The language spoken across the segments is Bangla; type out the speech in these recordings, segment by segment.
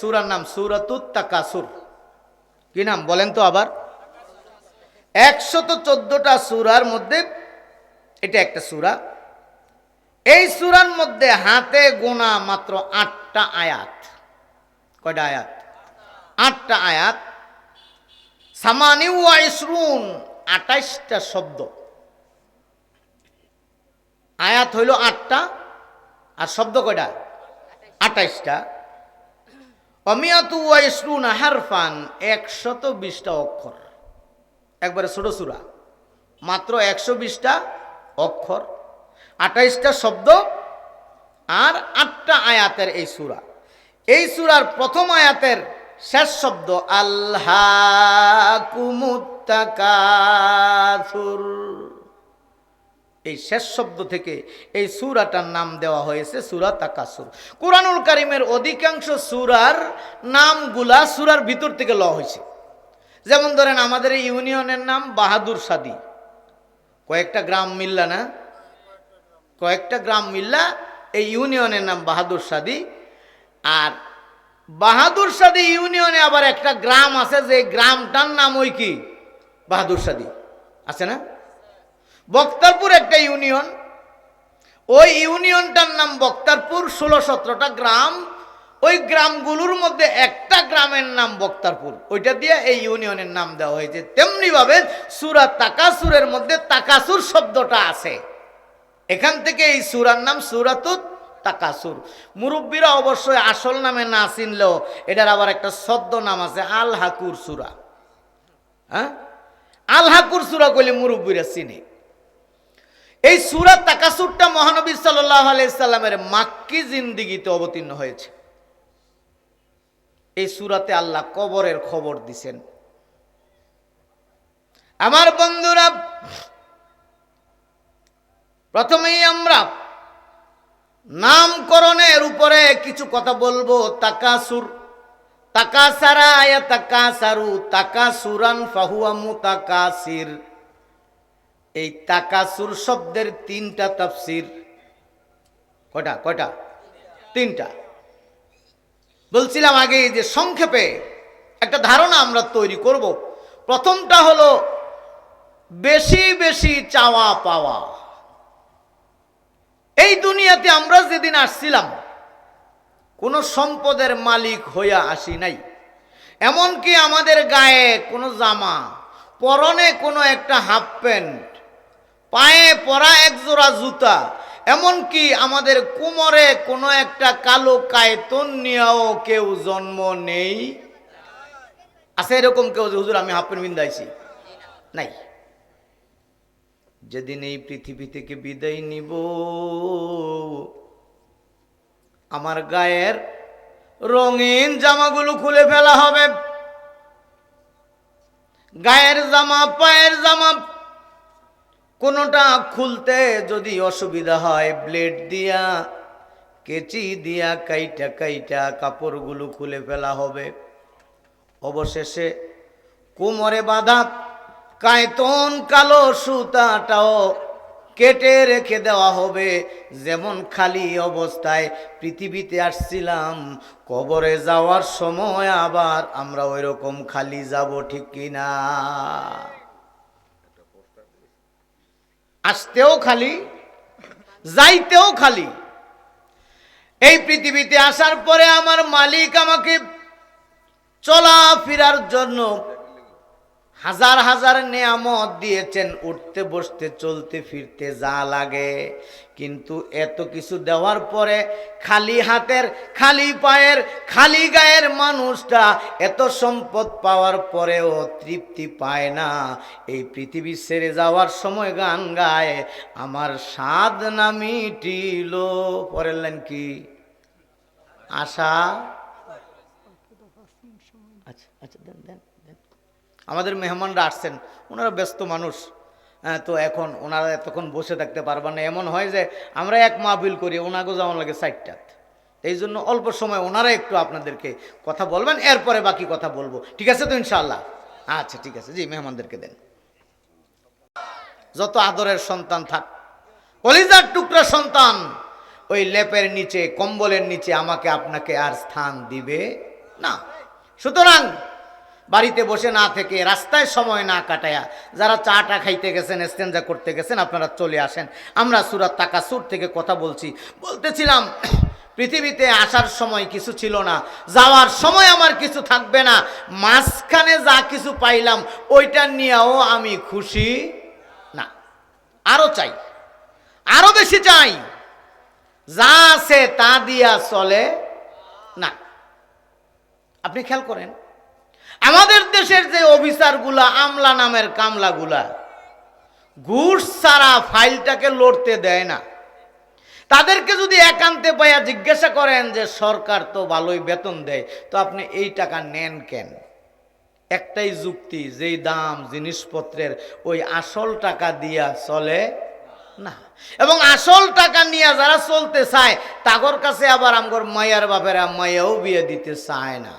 সূরার নাম সূরাতুত তাকাসুর। কি নাম বলেন তো আবার? 114টা সূরার মধ্যে এটা একটা সূরা। এই সূরার মধ্যে হাতে গোনা মাত্র 8টা আয়াত। কয়টা আয়াত? 8টা আয়াত। সামানি ওয়া ইসরুন, 28টা শব্দ। আয়াত হইল 8টা, আর শব্দ কয়টা? 28টা। অমিয়াতু ওয়া ইসরুন হারফান, 120টা অক্ষর। একবারে ছোট সূরা, মাত্র 120টা অক্ষর, 28টা শব্দ আর 8টা আয়াতের এই সূরা। এই সূরার প্রথম আয়াতের শেষ শব্দ আল্লাকুমুত তাকাসুর। এই শেষ শব্দ থেকে এই সূরাটার নাম দেওয়া হয়েছে সূরা তাকাসুর। কুরআনুল কারীমের অধিকাংশ সূরার নামগুলা সূরার ভিতর থেকে লওয়া হয়েছে। যেমন ধরেন আমাদের এই ইউনিয়নের নাম বাহাদুর সাদি, কয়েকটা গ্রাম মিল্লা না, কয়েকটা গ্রাম মিল্লা এই ইউনিয়নের নাম বাহাদুর সাদি। আর বাহাদুর সাদি ইউনিয়নে আবার একটা গ্রাম আছে, যে গ্রামটার নাম ওই কি বাহাদুর সাদি, আছে না? বক্তারপুর একটা ইউনিয়ন, ওই ইউনিয়নটার নাম বক্তারপুর। 16-17টা গ্রাম, ওই গ্রামগুলোর মধ্যে একটা গ্রামের নাম বক্তারপুর, ওইটা দিয়ে এই ইউনিয়নের নাম দেওয়া হয়েছে। তেমনি ভাবে সূরা তাকাসুরের মধ্যে তাকাসুর শব্দটা আছে, এখান থেকে এই সূরার নাম সূরাতুত তাকাসুর। মুরব্বীরা অবশ্যই আসল নামে না চিনলেও এটার আবার একটা ছদ্ম নাম আছে, আল হাকুর সূরা। হ্যাঁ, আল হাকুর সূরা কইলে মুরব্বীরা চিনে। এই সূরা তাকাসুরটা মহানবী সাল্লাল্লাহু আলাইহি সাল্লামের মাক্কি জিন্দেগিতে অবতীর্ণ হয়েছে। এই সূরাতে আল্লাহ কবরের খবর দিছেন। আমার বন্ধুরা, প্রথমেই আমরা নামকরণের উপরে কিছু কথা বলবো। তাকাসুর, তাকাসারা ইয়াতাকাসারু, তাকাসুরান ফাহুয়া মুতাকাসির। এই তাকাসুর শব্দের 3টা তাফসীর। কয়টা? 3টা। বলছিলাম আগে যে সংক্ষেপে একটা ধারণা আমরা তৈরি করব। প্রথমটা হলো বেশি বেশি চাওয়া পাওয়া। এই দুনিয়াতে আমরা যেদিন আসছিলাম কোনো সম্পদের মালিক হইয়া আসি নাই। এমনকি আমাদের গায়ে কোনো জামা, পরনে কোনো একটা হাফ প্যান্ট, পায়ে পরা এক জোড়া জুতা, এমনকি আমাদের কোমরে কোনো একটা কালো কায়তন নিয়েও কেউ জন্ম নেই। আছে এরকম কেউ যে হুজুর আমি হাফ প্যান্ট বিন্দাইছি? নাই। যেদিন এই পৃথিবী থেকে বিদায় নিব, আমার গায়ের রঙিন জামাগুলো খুলে ফেলা হবে। গায়ের জামা, পায়ের জামা কোনোটা খুলতে যদি অসুবিধা হয়, ব্লেড দিয়া, কেচি দিয়া কাইটা কাইটা কাপড়গুলো খুলে ফেলা হবে। অবশেষে কোমরে বাঁধা কায়তন কালো সুতাটাও কেটে রেখে দেওয়া হবে। যেমন খালি অবস্থায় পৃথিবীতে আসছিলাম, কবরে যাওয়ার সময় আবার আমরা ওই রকম খালি যাব, ঠিক কিনা? আসতেও খালি, যাইতেও খালি। এই পৃথিবীতে আসার পরে আমার মালিক আমাকে চলাফেরার জন্য হাজার হাজার নেয়ামত দিয়েছেন, উঠতে বসতে চলতে ফিরতে যা লাগে। কিন্তু এত কিছু দেওয়ার পরে খালি হাতের, খালি পায়ের, খালি গায়ের মানুষটা এত সম্পদ পাওয়ার পরেও তৃপ্তি পায় না। এই পৃথিবী ছেড়ে যাওয়ার সময় গান গায়, আমার স্বাদ না মিটিল। পরের লাইন কি? আশা। আচ্ছা আচ্ছা, দেন দেন। আমাদের মেহমানরা আসছেন, ওনারা ব্যস্ত মানুষ, তো এখন ওনারা এতক্ষণ বসে থাকতে পারবেন না। এমন হয় যে আমরা এক মাহফিল করি, ওনাকেও যেমন লাগে 4টা। এই জন্য অল্প সময় ওনারা একটু আপনাদেরকে কথা বলবেন, এরপরে বাকি কথা বলবো। ঠিক আছে তো ইনশাআল্লাহ? আচ্ছা ঠিক আছে, জি মেহমানদেরকে দেন। যত আদরের সন্তান থাক, কলিজার টুকরা সন্তান, ওই লেপের নিচে, কম্বলের নিচে আমাকে আপনাকে আর স্থান দিবে না। সুতরাং বাড়িতে বসে না থেকে, রাস্তায় সময় না কাটায়া, যারা চাটা খাইতে গেছেন, ইস্তেঞ্জা করতে গেছেন, আপনারা চলে আসেন। আমরা সূরা তাকাসুর থেকে কথা বলতেছিলাম পৃথিবীতে আসার সময় কিছু ছিল না, যাওয়ার সময় আমার কিছু থাকবে না, মাঝখানে যা কিছু পাইলাম ওইটা নিয়েও আমি খুশি না, আরো চাই, আরো বেশি চাই। যা আছে তা দিয়া চলে না। আপনি খেয়াল করেন, আমাদের দেশের যে অফিসারগুলা, আমলা নামের কামলাগুলা, ঘুষ ছাড়া ফাইলটাকে লড়তে দেয় না। তাদেরকে যদি একান্তে পাইয়া জিজ্ঞাসা করেন যে সরকার তো ভালোই বেতন দেয়, তো আপনি এই টাকা নেন কেন? একটাই যুক্তি, যেই দাম জিনিসপত্রের ওই আসল টাকা দিয়া চলে না। এবং আসল টাকা নিয়ে যারা চলতে চায়, তাগর কাছে আবার আমগর মায়ার বাপেরা মায়াও বিয়ে দিতে চায় না।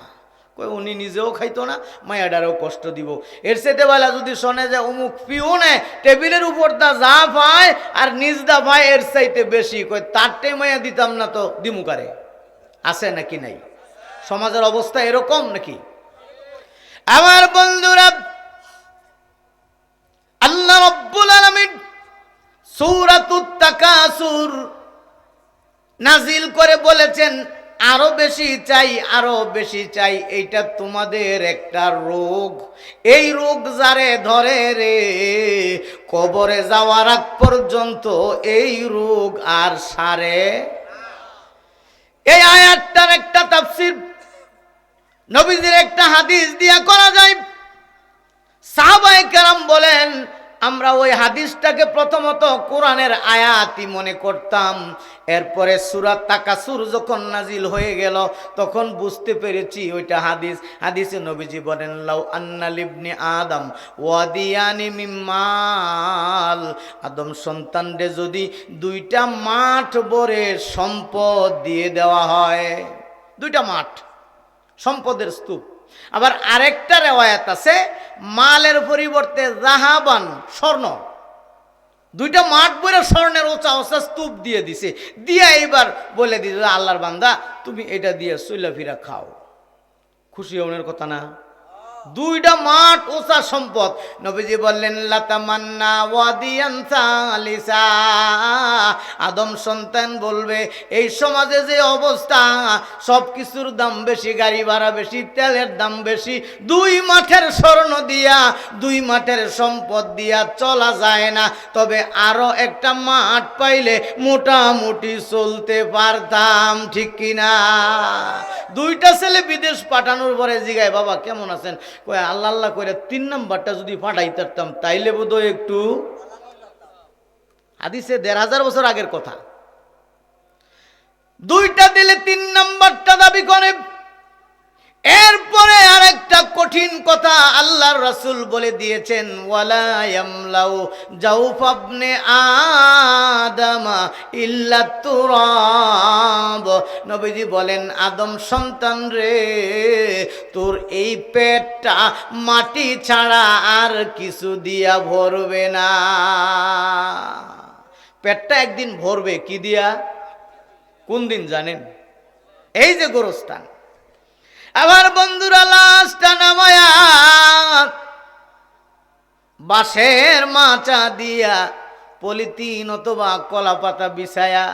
উনি নিজেও খাইতো না, মায়াডারও কষ্ট দিব। এর সাথে বেলা যদি শোনে যে অমুক পিউনে টেবিলের উপর দা যা পায় আর নিজ দা পায় এর চাইতে বেশি, কই তারটাই মায়া দিতাম না তো দিমুকারে। আছে নাকি নাই? সমাজের অবস্থা এরকম নাকি? আমার বন্ধুরা, আল্লাহ রাব্বুল আলামিন সূরাতুত তাকাসুর নাজিল করে বলেছেন, আরো বেশি চাই, আরো বেশি চাই। এইটা তোমাদের একটা রোগ। এই রোগ যারে ধরে রে, কবরে যাওয়ার আগ পর্যন্ত এই রোগ আর সারে। এই আয়াতটার একটা তাফসীর নবীজির একটা হাদিস দিয়া করা যায়। সাহাবায়ে কেরাম বলেন, আমরা ওই হাদিসটাকে প্রথমত কোরআনের আয়াতই মনে করতাম। এরপরে সূরা তাকাসুর যখন নাজিল হয়ে গেল, তখন বুঝতে পেরেছি ওইটা হাদিস। হাদিসে নবীজি বলেন, লাউ আন্না লিবনি আদম ওয়াদিয়ানি মিম্মাল, আদম সন্তানদের যদি দুইটা মাঠ ভরে সম্পদ দিয়ে দেওয়া হয়, দুইটা মাঠ সম্পদের স্তূপ। আবার আরেকটা রেওয়ায়াত আছে, মালের পরিবর্তে জাহাবান, স্বর্ণ, দুইটা মাঠ ভরে স্বর্ণের উঁচা উঁচা স্তূপ দিয়ে দিছে। দিয়া এইবার বলে দিছে, আল্লাহর বান্দা তুমি এটা দিয়ে চইলা ফিরা খাও। খুশি হওয়ার কথা না? দুইটা মাঠ উঁচা সম্পদ। নবীজি বললেন, লাতামান্না ওয়াদিয়ান সালিসা, আদম সন্তান বলবে এই সমাজে যে অবস্থা, সব কিছুর দাম বেশি, গাড়ি ভাড়া বেশি, তেলের দাম বেশি, দুই মাঠের স্বর্ণ দিয়া, দুই মাঠের সম্পদ দিয়া চলা যায় না। তবে আরো একটা মাঠ পাইলে মোটামুটি চলতে পারতাম, ঠিক কিনা? দুইটা ছেলে বিদেশ পাঠানোর পরে জিগায়, বাবা কেমন আছেন? কয় আল্লাহ আল্লাহ করে 3 নাম্বারটা যদি পাঠাইতাম তাইলে বোধহয় একটু। হাদিসে 1500 বছর আগের কথা। দুইটা দিলে 3 নাম্বারটা দাবি করে। এরপরে আরেকটা কঠিন কথা আল্লাহর রাসূল বলে দিয়েছেন, ওয়ালা ইয়ামলাউ জাওফাবনে আদামা ইল্লা তুরাব। নবীজি বলেন, আদম সন্তান রে, তোর এই পেটটা মাটি ছাড়া আর কিছু দিয়া ভরবে না। পেটটা একদিন ভরবে কি দিয়া? কোন দিন জানেন? এই যে গোরস্থান। আবার বন্ধুরা, লাশটা নামায়া বাঁশের মাচা দিয়া, পলিথিন অথবা কলা পাতা বিছায়া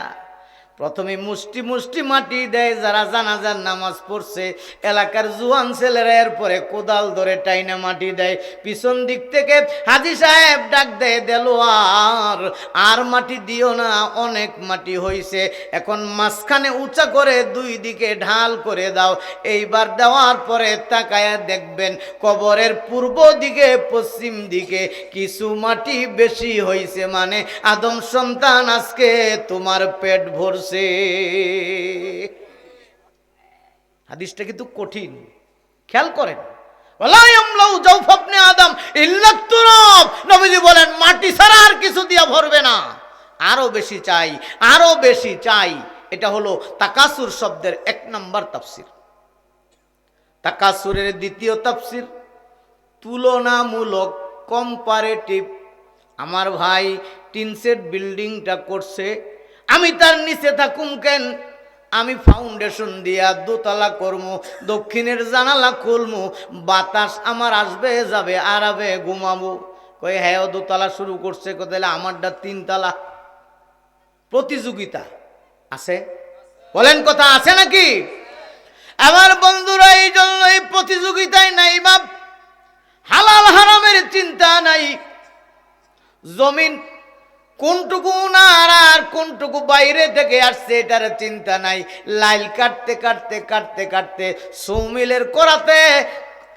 প্রথমে মুষ্টি মুষ্টি মাটি দেয় যারা জানাজার নামাজ পড়ছে। এলাকার জুয়ান ছেলেরা এরপরে কোদাল ধরে টাইনা মাটি দেয়। পিছন দিক থেকে হাজী সাহেব ডাক দেয়, দেলোয়ার আর মাটি দিও না, অনেক মাটি হইছে, এখন মাঝখানে উঁচা করে দুই দিকে ঢাল করে দাও। এইবার দেওয়ার পরে তাকায়া দেখবেন কবরের পূর্ব দিকে পশ্চিম দিকে কিছু মাটি বেশি হইছে, মানে আদম সন্তান আজকে তোমার পেট ভরছে। হাদিসটা কিন্তু কঠিন, খেয়াল করেন। নবীজি বলেন, মাটি ছাড়া আর কিছু দিয়া ভরবে না, আরো বেশি চাই, আরো বেশি চাই। এটা হলো তাকাসুর শব্দের 1 নম্বর তাফসীর। তাকাসুরের দ্বিতীয় তাফসীর তুলনামূলক, কম্পারেটিভ। আমার ভাই টিনসেট বিল্ডিংটা করছে, আমি তার নিচে থাকুম কেন? আমি ফাউন্ডেশন দিয়া দোতলা করমু, দক্ষিণের জানালা খুলমু, বাতাস আমার আসবে যাবে, আরাবে ঘুমাবো। কই হ্যাঁ দোতলা শুরু করছে, কোথায় আমারটা 3 তালা। প্রতিযোগিতা আছে, বলেন কথা আছে নাকি? আমার বন্ধুরা, এই জন্য এই প্রতিযোগিতায় নাই বাপ, হালাল হারামের চিন্তা নাই, জমিন কোনটুকু না আর কোনটুকু বাইরে থেকে আসছে এটার চিন্তা নাই। লাইল কাটতে কাটতে কাটতে কাটতে সৌমিলের করাতে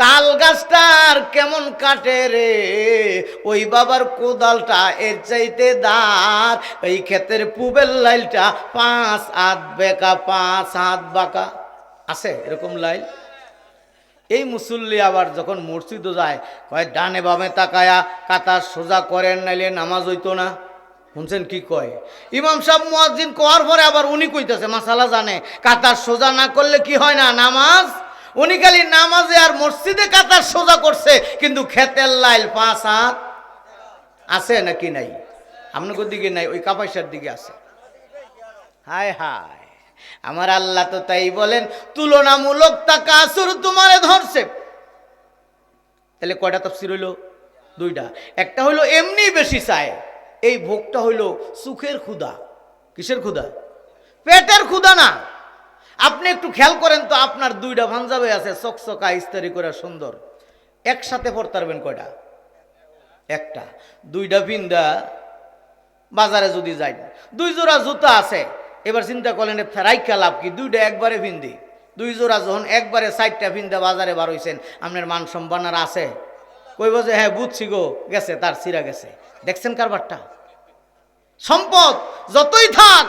তাল গাছটার কেমন কাটে রে, ওই বাবার কোদালটা এর চাইতে দাঁড়, এই ক্ষেতের পুবের লাইলটা 5 হাত বেঁকা, 5 হাত বাঁকা। আছে এরকম লাইল? এই মুসল্লি আবার যখন মসজিদে যায় কয় ডানে বামে তাকায়া কাতার সোজা করেন, নাইলে নামাজ হইতো না। শুনছেন কি কয়? ইমাম সাহেব মুয়াজ্জিন কোয়ার পরে আবার উনি কইতেছে মাসালা জানে, কাতার সোজা না করলে কি হয় না নামাজ। উনি খালি নামাজে আর মসজিদে কাতার সোজা করছে, কিন্তু খেতের লাইল 5 হাত আছে নাকি নাই? আপনাদের দিকে নাই, ওই কাপাইশার দিকে আছে। হায় হায়, আমার আল্লাহ তো তাই বলেন, তুলনামূলক তাকাসুর তোমারে ধরছে। তাহলে কয়টা তাফসীর হইল? 2টা। একটা হইল এমনি বেশি চায়, এই ভোগটা হইল সুখের ক্ষুধা। কিসের ক্ষুধা? পেটের ক্ষুধা না। আপনি একটু খেয়াল করেন তো, আপনার 2টা পাঞ্জাবি আছে চকচকা ইস্তারি করে সুন্দর, একসাথে পরতে পারবেন কয়টা? একটা। 2টা পিন্দা বাজারে যদি যাই, 2 জোড়া জুতা আছে, এবার চিন্তা করলেন রাইখা লাভ কি? 2টা একবারে পিন্দি, 2 জোড়া যখন একবারে 4টা পিন্দা বাজারে বার হইছেন, আপনার মান সম্মান আর আছে? কইব যে হ্যাঁ বুঝছি গো, গেছে তার সিরা গেছে। দেখছেন কারবারটা? সম্পদ যতই থাক,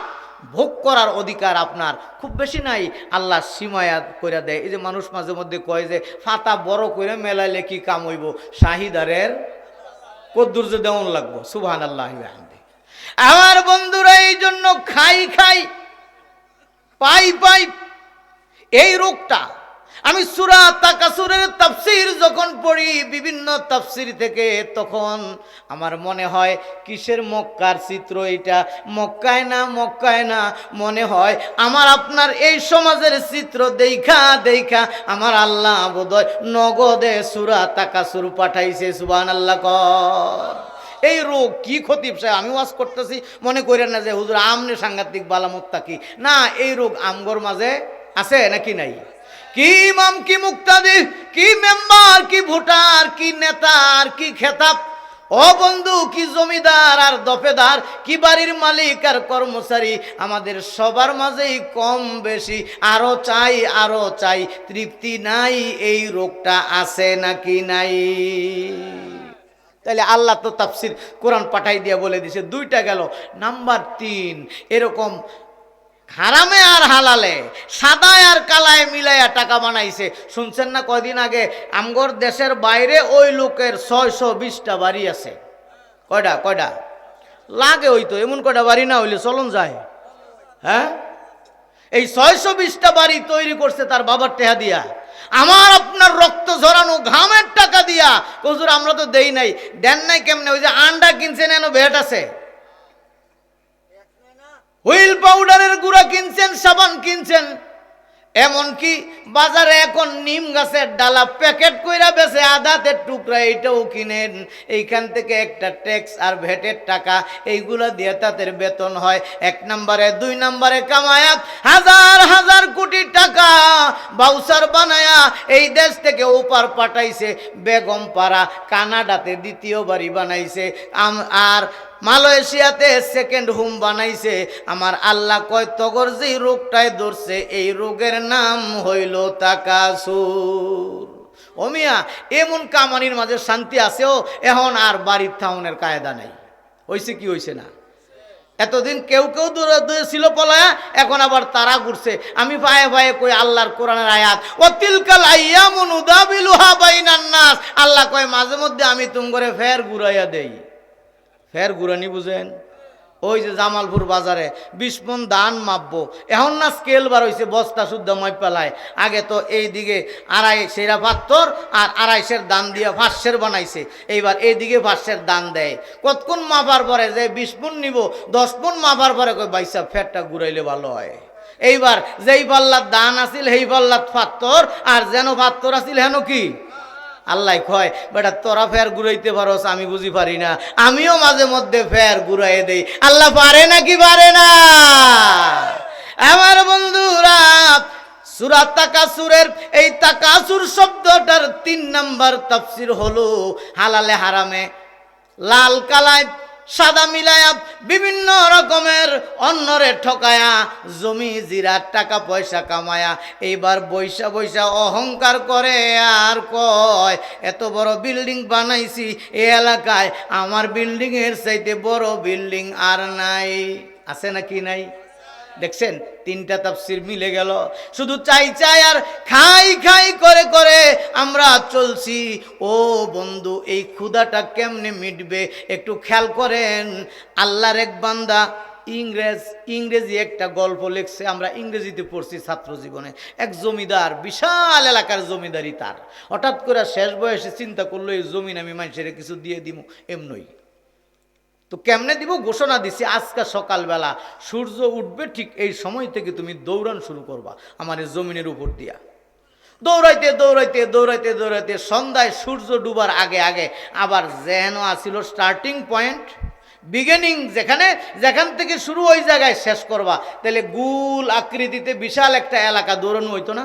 ভোগ করার অধিকার আপনার খুব বেশি নাই, আল্লাহ সীমায়াত করে দেয়। এই যে মানুষ মাঝে মধ্যে কয় যে ফাতা বড় করে মেলাইলে কি কাম হইব, শাহিদারের কদ্দুর যে দেওয়ান লাগবো। সুবহানাল্লাহ। আমার বন্ধুরা, এই জন্য খাই খাই পাই পাই, এই রোগটা আমি সূরা তাকাসুরের তাফসীর যখন পড়ি বিভিন্ন তাফসীর থেকে, তখন আমার মনে হয় কিসের মক্কার চিত্র এটা, মক্কায় না মক্কায় না, মনে হয় আমার আপনার এই সমাজের চিত্র দেখা দেখা আমার আল্লাহ বোধহয় নগদে সূরা তাকাসুর পাঠাইছে। সুবহানাল্লাহ। এই রোগ কি খতিব সাহেব, আমি ওয়াজ করতেছি মনে করেন না যে হুজুর আমনে সাংঘাতিক বালামত্তা কি না, এই রোগ আমগর মাঝে আছে নাকি নাই? কি ইমাম, কি মুক্তাদি, কি মেম্বার, কি ভোটার, কি নেতার, কি খেতাব, ও বন্ধু, কি জমিদার আর দফেদার, কি বাড়ির মালিক আর কর্মচারী, আমাদের সবার মাঝেই কম বেশি আরো চাই আরো চাই, তৃপ্তি নাই। এই রোগটা আছে নাকি নাই? তাহলে আল্লাহ তো তাফসীর কোরআন পাঠাই দিয়ে বলে দিছে 2টা গেল। নাম্বার 3, এরকম হারামে আর হালালে, সাদায় আর কালায় মিলাইয়া টাকা বানাইছে। শুনছেন না কয়দিন আগে আমগর দেশের বাইরে ওই লোকের 620টা বাড়ি আছে। কয়টা কয়টা লাগে? হইতো এমন কয়টা বাড়ি না হইলে চলন যায়? হ্যাঁ, এই 620টা বাড়ি তৈরি করছে তার বাবার টেহা দিয়া, আমার আপনার রক্ত ঝরানো ঘামের টাকা দিয়া। হুজুর আমরা তো দেই নাই। দেন নাই কেমনে? ওই যে আন্ডা কিনছেন, এনো ভ্যাট আছে, হুইল পাউডারের গুঁড়া কিনছেন, সাবান কিনছেন, এমনকি বাজারে এখন নিম গাছের ডালা প্যাকেট কইরা বেছে আদাতের টুকরা, এইটাও কিনেন। এইখান থেকে একটা ট্যাক্স আর ভ্যাটের টাকা, এইগুলা দিয়ে তাদের বেতন হয়। 1 নম্বরে 2 নম্বরে কামায়া হাজার হাজার কোটি টাকা বাউসার বানায়া এই দেশ থেকে ওপার পাঠাইছে। বেগম পাড়া কানাডাতে 2য় বাড়ি বানাইছে, আর মালয়েশিয়াতে 2nd হোম বানাইছে। আমার আল্লাহ কয় তগর যে রোগটায় ধরছে, এই রোগের নাম হইল তাকাসুর। ও মিয়া, এমন কামানির মাঝে শান্তি আছেও, এখন আর বাড়ির থাউনের কায়দা নাই। হইছে কি হইছে না? এতদিন কেউ কেউ দূরে দূরে ছিল পলায়া, এখন আবার তারা ঘুরছে। আমি পায়ে পায়ে কই আল্লাহর কোরআনের আয়াত, ও তিলকাল আইয়ামু নুদাবিলুহা বাইনান নাস। আল্লাহ কয় মাঝে মধ্যে আমি তুম করে ফের ঘুরাইয়া দেই। ফের ঘুরানি বুঝেন? ওই যে জামালপুর বাজারে 20 মণ ধান মাপবো, এখন না স্কেল বার হয়েছে, বস্তা শুদ্ধ মাইপ পেলায়। আগে তো এই দিকে 2.5 পাত্তর আর 2.5 দান দিয়ে 5 বানাইছে। এইবার এইদিকে 5 দান দেয়। কতক্ষণ মাপার পরে যে 20 মণ নিব, 10 মণ মাপার পরে কই বাইসা ফেরটা ঘুরাইলে ভালো হয়। এইবার যেই পাল্লার দান আছিল সেই পাল্লাত পাত্তর, আর যেন পাত্তর আছিল হেন কি আল্লাহ কয় বেটা তোরা ফের ঘুরাইতে পারোস, আমি বুঝি পারি না, আমিও মাঝে মধ্যে ফের ঘুরাই দেই। আল্লাহ পারে নাকি পারে না? আমার বন্ধুরা, সূরা তাকাসুরের এই তাকাসুর শব্দটার ৩ নাম্বার তাফসীর হলো হালালে হারামে, লাল কালায় সাদা মিলায়া বিভিন্ন রকমের অন্যরে ঠকায়া জমি জিরাত টাকা পয়সা কামায়া এইবার বৈশা বৈশা অহংকার করে আর কয় এত বড় বিল্ডিং বানাইছি এই এলাকায়, আমার বিল্ডিং এর চাইতে বড় বিল্ডিং আর নাই। আছে নাকি নাই? দেখছেন ৩টা তাফসীর মিলে গেল। শুধু চাই চাই আর খাই খাই করে করে আমরা চলছি। ও বন্ধু, এই ক্ষুধাটা কেমনে মিটবে একটু খেয়াল করেন। আল্লাহর এক বান্দা ইংরেজি একটা গল্প লিখছে, আমরা ইংরেজিতে পড়ছি ছাত্র জীবনে। এক জমিদার, বিশাল এলাকার জমিদারি তার, হঠাৎ করে শেষ বয়সে চিন্তা করলো এই জমিন আমি মানুষের কিছু দিয়ে দিব। এমনই তো কেমনে দিব ঘোষণা দিছি, আজকে সকালবেলা সূর্য উঠবে ঠিক এই সময় থেকে তুমি দৌড়ান শুরু করবা আমার এই জমিনের উপর দিয়া। দৌড়াইতে দৌড়াইতে দৌড়াইতে দৌড়াইতে সন্ধ্যায় সূর্য ডুবার আগে আগে আবার যেন আসিল স্টার্টিং পয়েন্ট, বিগিনিং, যেখান থেকে শুরু ওই জায়গায় শেষ করবা, তাহলে গুল আকৃতিতে বিশাল একটা এলাকা দৌড়ানো হইতো না?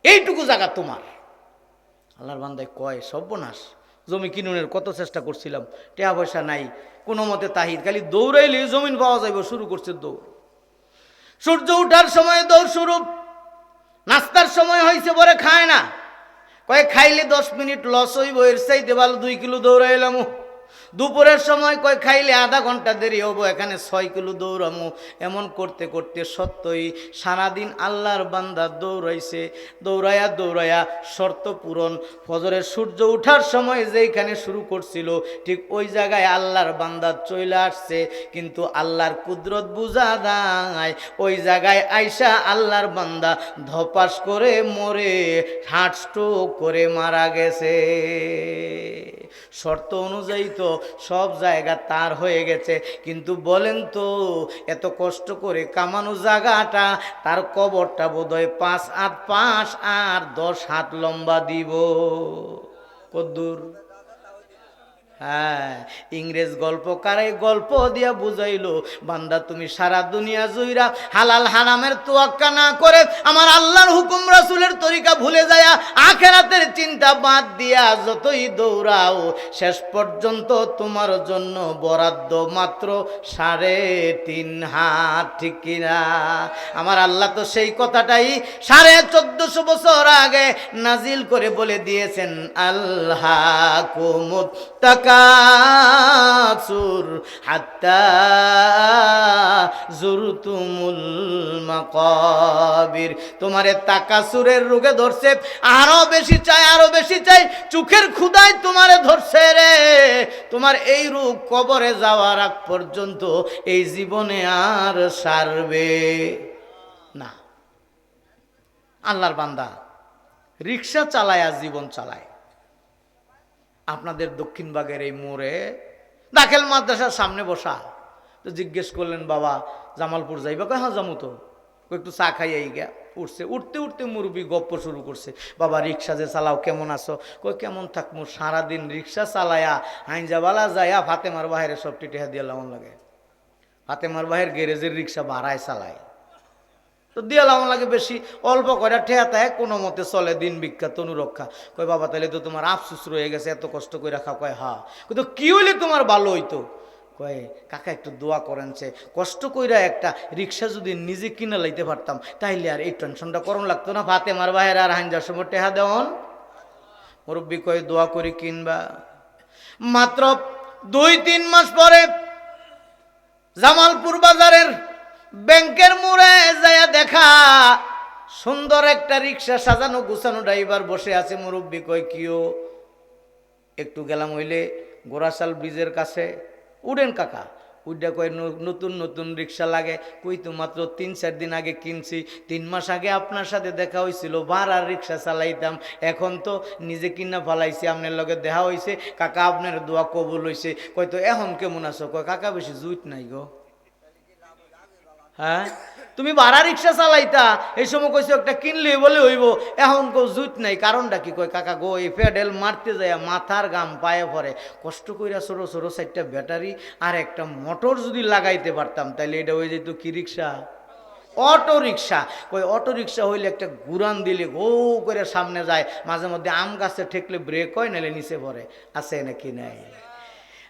এইটুকু জায়গা তোমার। আল্লাহর বান্দায় কয় সর্বনাশ, জমি কিনুনের কত চেষ্টা করছিলাম, টাকা পয়সা নাই, কোনো মতে তাহিদ খালি দৌড়াইলে জমিন পাওয়া যাবে, শুরু করছে দৌড়। সূর্য উঠার সময় দৌড় শুরু, নাস্তার সময় হয়েছে পরে খায় না, কয়ে খাইলে 10 মিনিট লস হইব, এর চাইতে ভালো 2 কিলো দৌড়াইলাম। দুপুরের সময় কয় খাইলে আধা ঘন্টা দেরি হবো, এখানে 6 কিলো দৌড়ামো। এমন করতে করতে সত্যই সারাদিন আল্লাহর বান্দা দৌড়াইছে, দৌড়ায়া দৌড়ায়া শর্ত পূরণ। ফজরের সূর্য উঠার সময় যেইখানে শুরু করছিল ঠিক ওই জায়গায় আল্লাহর বান্দা চলে আসছে, কিন্তু আল্লাহর কুদরত বুঝা যায় ওই জায়গায় আইসা আল্লাহর বান্দা ধপাস করে মরে হার্ট স্ট্রোক করে মারা গেছে। শর্ত অনুযায়ী তো সব জায়গা তার হয়ে গেছে, কিন্তু বলেন তো এত কষ্ট করে কামানো জায়গাটা তার কবরটা বোধহয় 5 হাত 5 আর 10 হাত লম্বা দিব। কদ্দূর? হ্যাঁ, ইংরেজ গল্পকার এই গল্প দিয়া বুঝাইলো বান্দা তুমি সারা দুনিয়া জুইরা হালাল হারামের তোয়াক্কা না করে আমার আল্লাহর হুকুম রাসূলের তরিকা ভুলে যায়া আখিরাতের চিন্তা বাদ দিয়া যতই দৌড়াও শেষ পর্যন্ত তোমার জন্য বরাদ্দ মাত্র 3.5 হাত। ঠিক কিনা? আমার আল্লাহ তো সেই কথাটাই 1450 বছর আগে নাজিল করে বলে দিয়েছেন, আল্লাহকুমুত তাকাসুর হাত্তা জুরতুমুল মাকাবির। তোমারে তাকাসুরের রোগে ধরছে, আরো বেশি চাই আরো বেশি চাই, চোখের ক্ষুধায় তোমারে ধরছে রে। তোমার এই রোগ কবরে যাওয়ার আগ পর্যন্ত এই জীবনে আর সারবে না। আল্লাহর বান্দা রিক্সা চালায় আর জীবন চালায়। আপনাদের দক্ষিণবাগের এই মোড়ে দাখিল মাদ্রাসার সামনে বসা, তো জিজ্ঞেস করলেন বাবা জামালপুর যাইবা? কয় হ্যাঁ যামু তো। একটু চা খাইয়াই গা উঠছে, উঠতে উঠতে মুরব্বী গপ্প শুরু করছে, বাবা রিক্সা যে চালাও কেমন আছো? কই কেমন থাকবো, সারাদিন রিক্সা চালায়া হাইনজাবালা যায়া ফাতেমার বাহিরে সব টিটেহা দিয়ে লাউন লাগে। ফাতেমার বাহির গ্যারেজের রিক্সা ভাড়ায় চালায়, তো দিয়া লাউন লাগে বেশি, অল্প করে ঠেয়াতায় কোনো মতে চলে দিন ভিক্ষা তনু রক্ষা। কয় বাবা তাহলে তো তোমার আফসুস রয়ে গেছে, এত কষ্ট করে রাখা। কয় হ্যাঁ। কিন্তু কি হইলে তোমার ভালো হইতো? কয় কাকা একটু দোয়া করেন, সে কষ্ট কইরা একটা রিক্সা যদি নিজে কিনে লাইতে পারতাম তাইলে আর এই টেনশনটা করণ লাগতো না, ফাতেমার বাহির আর হাইনজার সময় টেহা দেওয়ান। মুরব্বী কয় দোয়া করে কিনবা। মাত্র 2-3 মাস পরে জামালপুর বাজারের ব্যাংকের মোড়ে যায়া দেখা সুন্দর একটা রিক্সা সাজানো গুছানো, ড্রাইভার বসে আছে। মুরব্বী কয় কিও? একটু গেলাম হইলে গোরাশাল ব্রিজের কাছে, উঠেন কাকা। উইডা কয় নতুন নতুন রিক্সা লাগে। কই তো মাত্র 3-4 দিন আগে কিনছি, 3 মাস আগে আপনার সাথে দেখা হয়েছিল, ভাড়ার রিক্সা চালাইতাম, এখন তো নিজে কিনা ফালাইছি, আপনার লগে দেখা হয়েছে, কাকা আপনার দোয়া কবুল হয়েছে। কয় তো এখন কেমন আছো? কয় কাকা বেশি জুইট নাই গো। হ্যাঁ, তুমি ভাড়া রিক্সা চালাইতা, এই সময় কইছো একটা কিনলে বলে হইব, এখন কেউ জুত নাই। কারণটা কি? কয় কাকা গো, এই প্যাডেল মারতে যায় মাথার গাম পায়ে পড়ে, কষ্ট কইরা ছোট ছোট 4টা ব্যাটারি আর একটা মোটর যদি লাগাইতে পারতাম তাহলে এটা হয়ে যেত কি রিক্সা, অটো রিক্সা। ওই অটো রিক্সা হইলে একটা গুরান দিলে গো করে সামনে যায়, মাঝে মধ্যে আম গাছে ঠেকলে ব্রেক হয়, নাহলে নিচে পড়ে। আছে নাকি নাই?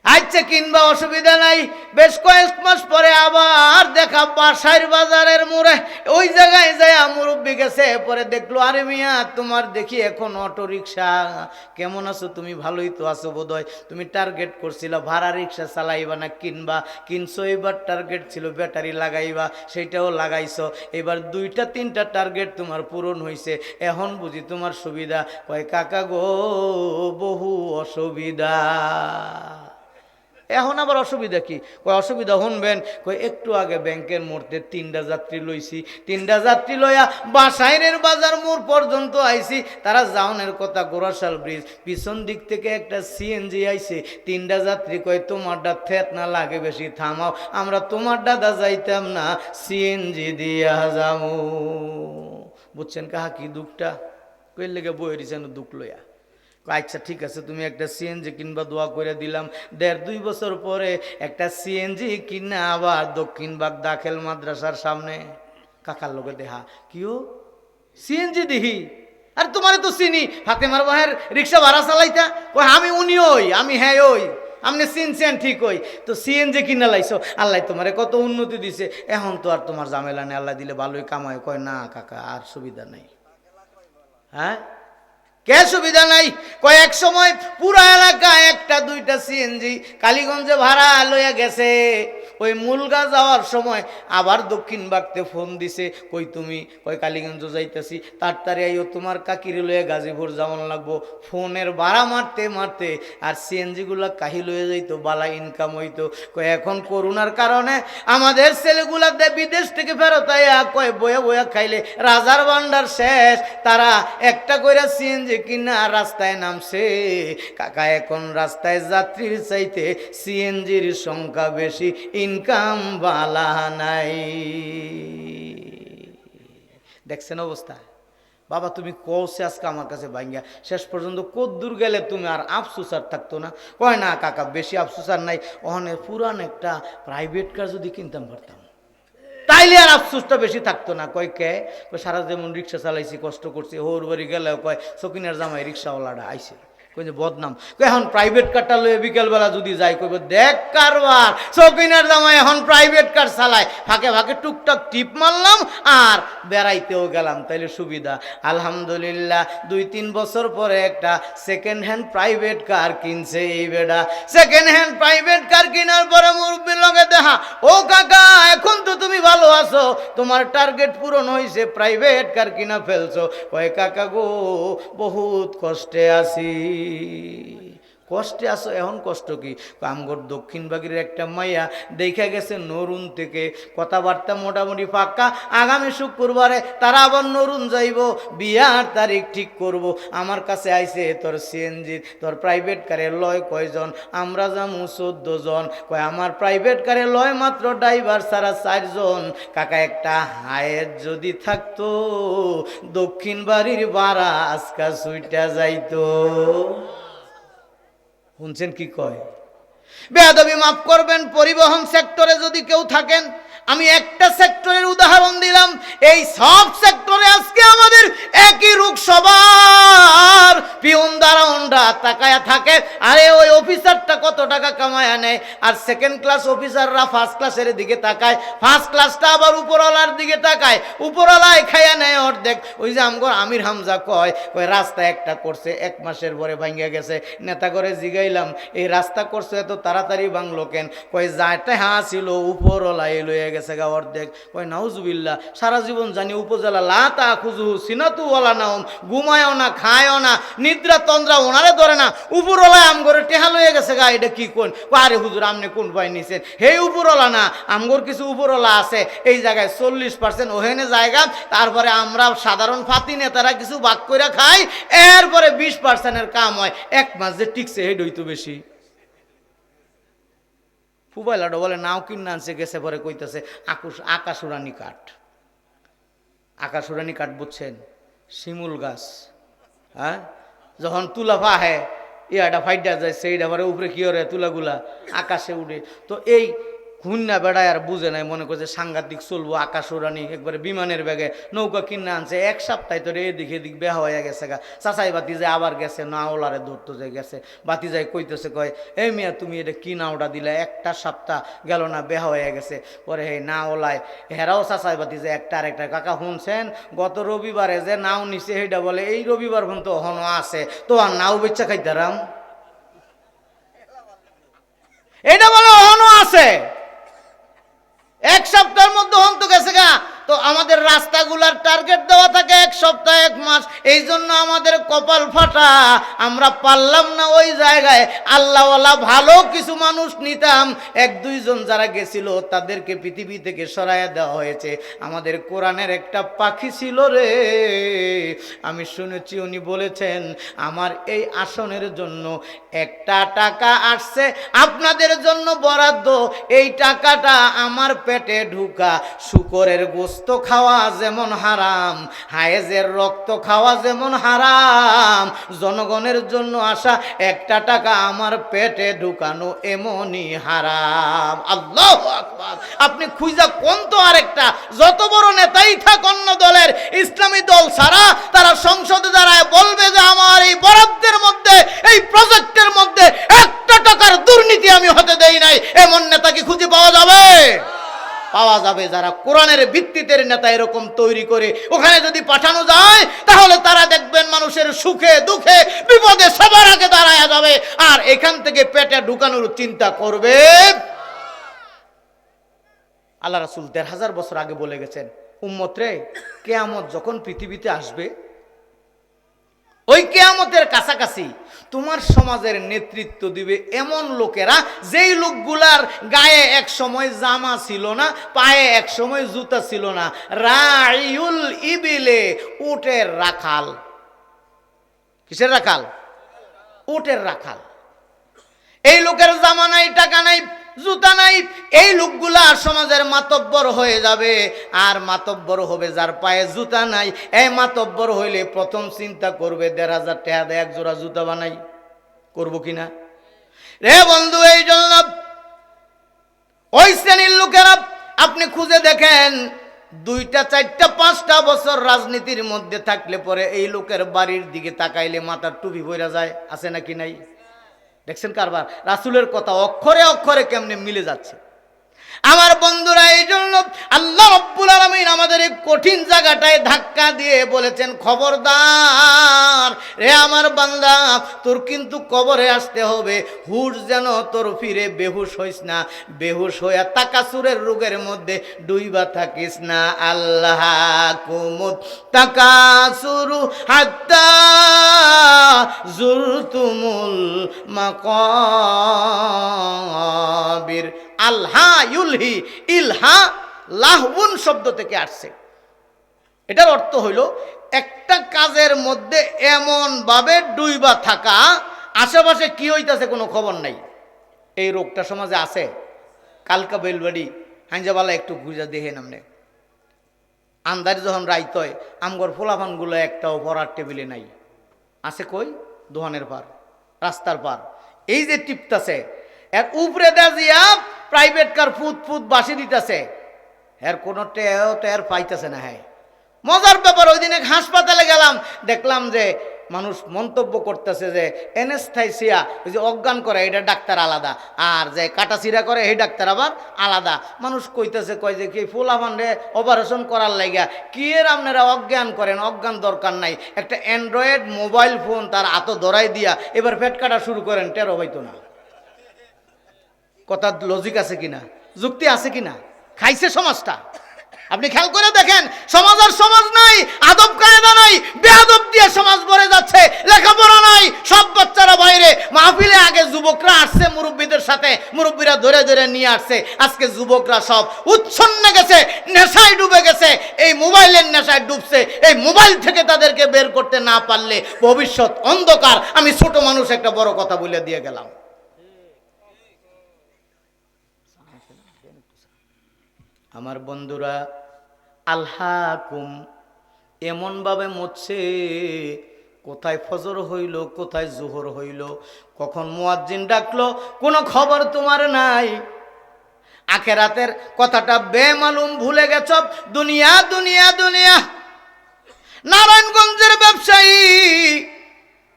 আচ্ছা কিনবা, অসুবিধা নাই। বেশ কয়েক মাস পরে আবার দেখা বাসাইর বাজারের মোড়ে, ওই জায়গায় যায় মুরব্বী গেছে, পরে দেখলো আরে মিয়া তোমার দেখি এখন অটো রিক্সা, কেমন আছো তুমি? ভালোই তো আছো বোধহয়, তুমি টার্গেট করছিল ভাড়া রিক্সা চালাইবা না কিনবা, কিনছো, এবার টার্গেট ছিল ব্যাটারি লাগাইবা, সেইটাও লাগাইছো, এবার 2টা 3টা টার্গেট তোমার পূরণ হয়েছে, এখন বুঝি তোমার সুবিধা। কয় কাকা গো, বহু অসুবিধা। এখন আবার অসুবিধা কি? কই অসুবিধা শুনবেন। কই একটু আগে ব্যাংকের মোড়তে 3টা যাত্রী লইছি, 3টা যাত্রী লইয়া বাসাইরের বাজার মোড় পর্যন্ত আইছি, তারা যাওনের কথা গোরাশাল ব্রিজ, পিছন দিক থেকে একটা সিএনজি আইছে, 3টা যাত্রী কয় তোমারটা থেত না লাগে বেশি, থামাও, আমরা তোমার দাদা যাইতাম না, সিএনজি দিয়া যামু। বুঝছেন কাহা কি দুঃখটা? কই লেগে বই দিছেন দুঃখ লইয়া। আচ্ছা ঠিক আছে, তুমি একটা সিএনজি কিনবা, দোয়া করে দিলাম। 1.5-2 বছর পরে একটা সিএনজি কিনা আবার দক্ষিণবাগ দাখিল মাদ্রাসার সামনে কাকার লোকে দেখা, কিও সিএনজি দিহি, আর তোমারে তো চিনি, ফাতেমার বাহের রিক্সা ভাড়া চালাইতা। কই আমি উনি ওই, আমি হ্যাঁ ওই, আপনি চিনছেন ঠিক ওই তো, সিএনজি কিনা লাইছো, আল্লাহ তোমারে কত উন্নতি দিছে, এখন তো আর তোমার ঝামেলা নেই, আল্লাহ দিলে ভালোই কামায়। কয় না কাকা আর সুবিধা নেই। হ্যাঁ, কে সুবিধা নাই? কয়েক সময় পুরা এলাকায় 1-2টা সিএনজি কালীগঞ্জে ভাড়া লইয়া গেছে। ওই মুলগা যাওয়ার সময় আবার দক্ষিণ বাগতে ফোন দিছে, কই তুমি? কই কালীগঞ্জ যাইতেছি, তাড়াতাড়ি আইও, তোমার কাকিরে লইয়া গাজীপুর যাওয়ান লাগবো। ফোনের ভাড়া মারতে মারতে আর সিএনজি গুলা কাহি লইয়া যাইতো, বালা ইনকাম হইতো। কই এখন করোনার কারণে আমাদের ছেলেগুলা বিদেশ থেকে ফেরত আইয়া কয় বয়া বয়া খাইলে রাজার ভান্ডার শেষ, তারা একটা কইরা সিএনজি কিনা রাস্তায় নামছে। কাকা এখন রাস্তায় যাত্রীর চাইতে সিএনজির সংখ্যা বেশি, ইনকাম বালা নাই। দেখছেন অবস্থা? বাবা তুমি কৌছে আজকে আমার কাছে ভাঙ্গা, শেষ পর্যন্ত কদ্দূর গেলে তুমি আর আফসোস আর থাকতো না? কয় না কাকা বেশি আফসোস আর নাই, ওখানে পুরান একটা প্রাইভেট কার যদি কিনতাম পারতাম তাইলে আর আফসোসটা বেশি থাকতো না। কয় কে? সারা যেমন রিক্সা চালাইছি, কষ্ট করছি, হোর বাড়ি গেলেও কয় সকিনার জামাই রিক্সাওয়ালাটা আইছে, কই যে বদনাম। এখন প্রাইভেট কারটা লয়ে বিকেলবেলা যদি যাই, কইব দেখ কারবার, সকিনার জামাই এখন প্রাইভেট কার চালায়, ফাঁকে ফাঁকে টুকটাক টিপ মারলাম আর বেড়াইতেও গেলাম, তাইলে সুবিধা। আলহামদুলিল্লাহ 2-3 বছর পরে একটা সেকেন্ড হ্যান্ড প্রাইভেট কার কিনছে এই বেটা। সেকেন্ড হ্যান্ড প্রাইভেট কার কেনার পরে মুরব্বির লগে দেখা, ও কাকা এখন তো তুমি ভালো আছো, তোমার টার্গেট পূরণ হয়েছে, প্রাইভেট কার কিনা ফেলছো। কয় কাকা গো বহুত কষ্টে আছি। কষ্টে আসো, এখন কষ্ট কি? আমগর দক্ষিণবাগের একটা মাইয়া দেখা গেছে নরুন থেকে, কথাবার্তা মোটামুটি ফাঁকা, আগামী শুক্রবারে তারা আবার নরুন যাইব, বিয়ার তারিখ ঠিক করব। আমার কাছে আইছে, তোর সিএনজি তোর প্রাইভেট কারে লয় কয়জন? আমরা যামু 14 জন। কয় আমার প্রাইভেট কারে লয় মাত্র ড্রাইভার ছাড়া 4 জন। কাকা একটা হায়ের যদি থাকতো, দক্ষিণ বাড়ির ভাড়া আজকা সুইটা যাইতো। শুনছেন কি কয়? বেয়াদবি মাফ করবেন, পরিবহন সেক্টরে যদি কেউ থাকেন, আমি একটা সেক্টরের উদাহরণ দিলাম, এই সব সেক্টরে আজকে আমাদের একই রোগ, সবার পিউন দারোয়ানরা তাকায়া থাকে, আরে ওই অফিসারটা কত টাকা কামায়া নেয়, আর সেকেন্ড ক্লাস অফিসাররা ফার্স্ট ক্লাসের দিকে তাকায়, ফার্স্ট ক্লাসটা আবার উপরওয়ালার দিকে তাকায়, উপরওয়ালায় খাইয়া নেয় অর্ধেক। ওই যে আমগর আমির হামজা কয় রাস্তা একটা করছে 1 মাসের পরে ভাঙ্গা গেছে, নেতা করে জিগাইলাম এই রাস্তা করছে এত তাড়াতাড়ি ভাঙলো কেন? কয় যাটা হ্যাঁ ছিল উপরওয়ালা লয়ে গেছে গা অর্ধেক। কয় নাউজুবিল্লাহ, সারা জীবন জানি উপজেলা লাতা খুজু সিনাতুওয়ালা নাম, ঘুমায়ও না, খায়ও না, নিদ্রা তন্দ্রা ওনারে ধরে না, উপরওয়ালায় আমগরে টেহা লয়ে গেছে গা, এটা কি কোন? আরে হুজুর আপনি কোন পাই নিছেন? হে উপরওয়ালা না, আমগর কিছু উপরওয়ালা আছে এই জায়গায় 40% ওহেনে জায়গা, তারপরে আমরা সাধারণ ফাতি নেতারা কিছু ভাগ করে খাই, এরপরে 20%-এর কাম হয়। 1 মাস যে টিকছে হেড হইতো বেশি। ফুবাইলাটা বলে নাও কিনে আনছে, গেছে পরে কইতেছে আকাশুরানি কাঠ। আকাশুরানি কাঠ বুঝছেন? শিমুল গাছ। হ্যাঁ, যখন তুলা পাহে ইয়াটা ফাইডা যায়, সেইটা পরে উপরে কি করে তুলাগুলা আকাশে উঠে। তো এই ঘুন্না বেড়ায় আর বুঝে নাই, মনে করছে সাংঘাতিক চলবো আকাশ উড়ানি, একবারে বিমানের ব্যাগে নৌকা কিনে আনছে। এক সপ্তাহ ধরে এদিকে এদিক বেহা হয়ে গেছে গা। চাচাই বাতি যায় আবার গেছে, নাওলারে ধরতে যায় গেছে। বাতি যায় কইতেছে, কয় এই মিয়া তুমি এটা কি নাওটা দিলা, একটা সপ্তাহ গেল না বেহা হয়ে গেছে। পরে হে নাওলায় হেরাও চাচাই বাতি যায় একটা আরেকটা, কাকা শুনছেন গত রবিবারে যে নাও নিছে সেইটা বলে এই রবিবার পর্যন্ত হনো আছে, তো আর নাও বেচা খাইতারাম, এটা বলে হনো আছে। এক সপ্তাহের মধ্যে হন্ত গেছে গা। তো আমাদের রাস্তাগুলার টার্গেট দেওয়া থাকে এক সপ্তাহ এক মাস, এই জন্য আমাদের কপাল ফাটা, আমরা পারলাম না ওই জায়গায় আল্লাহওয়ালা ভালো কিছু মানুষ নিতাম। এক দুইজন যারা গেছিল তাদেরকে পৃথিবী থেকে সরাইয়া দেওয়া হয়েছে। আমাদের কোরআনের একটা পাখি ছিল রে, আমি শুনেছি উনি বলেছেন আমার এই আসনের জন্য একটা টাকা আসছে আপনাদের জন্য বরাদ্দ, এই টাকাটা আমার পেটে ঢুকা। শুকরের গোস্ত খাওয়া যেমন হারাম, হায়েজের রক্ত খাওয়া যেমন হারাম, জনগণের জন্য আসা একটা টাকা আমার পেটে ঢুকানো এমনই হারাম। আল্লাহু আকবার। আপনি খুঁজা কোন তো আরেকটা, যত বড় নেতাই থাক অন্য দলের, ইসলামী দল ছাড়া তারা সংসদে দাঁড়ায় বলবে যে আমার এই বরাদ্দের মধ্যে, এই প্রজেক্টের মধ্যে একটা টাকার দুর্নীতি আমি হতে দেই নাই, এমন নেতা কি খুঁজে পাওয়া যাবে? পাওয়া যাবে। যারা কোরআনের ভিত্তিতে নেতা এরকম তৈরি করে ওখানে যদি পাঠানো যায়, তাহলে তারা দেখবেন মানুষের সুখে দুঃখে বিপদে সবার আগে দাঁড়ায়া যাবে, আর এখান থেকে পেটে ঢুকানোর চিন্তা করবে। আল্লাহ রাসূল ১৫০০ বছর আগে বলে গেছেন, উম্মত রে, কিয়ামত যখন পৃথিবীতে আসবে, ওই কিয়ামতের কাছাকাছি তোমার সমাজের নেতৃত্ব দিবে এমন লোকেরা, যেই লোকগুলার গায়ে এক সময় জামা ছিল না, পায়ে এক সময় জুতা ছিল না। রাইউল ইবিলে, উটের রাখাল। কিসের রাখাল? উটের রাখাল। এই লোকের জামা নাই, টাকা নাই, জুতা নাই, এই লোকগুলা সমাজের মাতব্বর হয়ে যাবে। আর মাতব্বর হবে যার পায়ে জুতা নাই। এই মাতব্বর হইলে প্রথম চিন্তা করবে ১৫০০ টাকা দেয় এক জোড়া জুতা বানাই, করবো কিনা রে বন্ধু। এই জন্য ওই শ্রেণীর লোকেরা আপনি খুঁজে দেখেন, ২টা ৪টা ৫টা বছর রাজনীতির মধ্যে থাকলে পরে এই লোকের বাড়ির দিকে তাকাইলে মাথার টুপি পইরা যায়, আছে নাকি নাই? দেখছেন কারবার? রাসূলের কথা অক্ষরে অক্ষরে কেমনে মিলে যাচ্ছে। আমার বন্ধুরা, এই জন্য আল্লাহ রাব্বুল আলামিন আমাদের এই কঠিন জায়গাটায় ধাক্কা দিয়ে বলেছেন, খবরদার রে আমার বান্দা, তোর কিন্তু কবরে আসতে হবে, হুশ যেন তোর ফিরে বেহুশ হইস না, বেহুশ হইয়া তাকাসুরের রোগের মধ্যে ডুইবা থাকিস না। আল্লাহ কুমুত তাকাসুরু হাত্তা জুরতুমুল মাকাবির। আলহা ইউলহি, ইলহা লাহউন শব্দ থেকে আসছে। এটার অর্থ হইল একটা কাজের মধ্যে এমন ভাবে ডুইবা থাকা, আশেপাশে কি হইতাছে কোনো খবর নাই। এই রোগটা সমাজে আছে। কালকা বেলবাড়ি হাঞ্জাবালা একটু গুজা দেখে নামনে, আন্দারি যখন রাইত হয়, আমগর ফোলাফানগুলো একটাও পড়ার টেবিলে নাই। আছে কই? দোহানের পার, রাস্তার পার, এই যে টিপতাছে, এর উপরে দিয়া প্রাইভেট কার ফুট ফুট বাসি দিতেছে, এর কোনো টের পাইতেছে না। হ্যাঁ, মজার ব্যাপার, ওই দিন এক হাসপাতালে গেলাম, দেখলাম যে মানুষ মন্তব্য করতেছে যে এনেস্থেসিয়া, ওই যে অজ্ঞান করে, এটা ডাক্তার আলাদা, আর যে কাটাছিরা করে এই ডাক্তার আবার আলাদা। মানুষ কইতেছে, কয় যে কি ফুলাফান্ডে অপারেশন করার লাগিয়া কি এর আপনারা অজ্ঞান করেন, অজ্ঞান দরকার নাই, একটা অ্যান্ড্রয়েড মোবাইল ফোন তার হাতে ধরাই দিয়া এবার পেট কাটা শুরু করেন, টেরো হইতো না। কথা লজিক আছে কিনা, যুক্তি আছে কিনা? খাইছে সমাজটা। আপনি খেয়াল করে দেখেন, সমাজ আর সমাজ নাই, আদব কায়দা নাই, বেয়াদব দিয়ে সমাজ ভরে যাচ্ছে, লেখাপড়া নাই, সব বাচ্চারা বাইরে। মাহফিলে আগে যুবকরা আসছে মুরব্বীদের সাথে, মুরব্বীরা ধরে ধরে নিয়ে আসছে, আজকে যুবকরা সব উচ্ছন্নে গেছে, নেশায় ডুবে গেছে, এই মোবাইলের নেশায় ডুবছে। এই মোবাইল থেকে তাদেরকে বের করতে না পারলে ভবিষ্যৎ অন্ধকার। আমি ছোট মানুষ একটা বড় কথা বলে দিয়ে গেলাম। আমার বন্ধুরা, আলহাকুম এমনভাবে মরছে, কোথায় ফজর হইল, কোথায় জোহর হইল, কখন মুয়াজ্জিন ডাকলো, কোনো খবর তোমার নাই। আখেরাতের কথাটা বেমালুম, ভুলে গেছ। দুনিয়া দুনিয়া দুনিয়া। নারায়ণগঞ্জের ব্যবসায়ী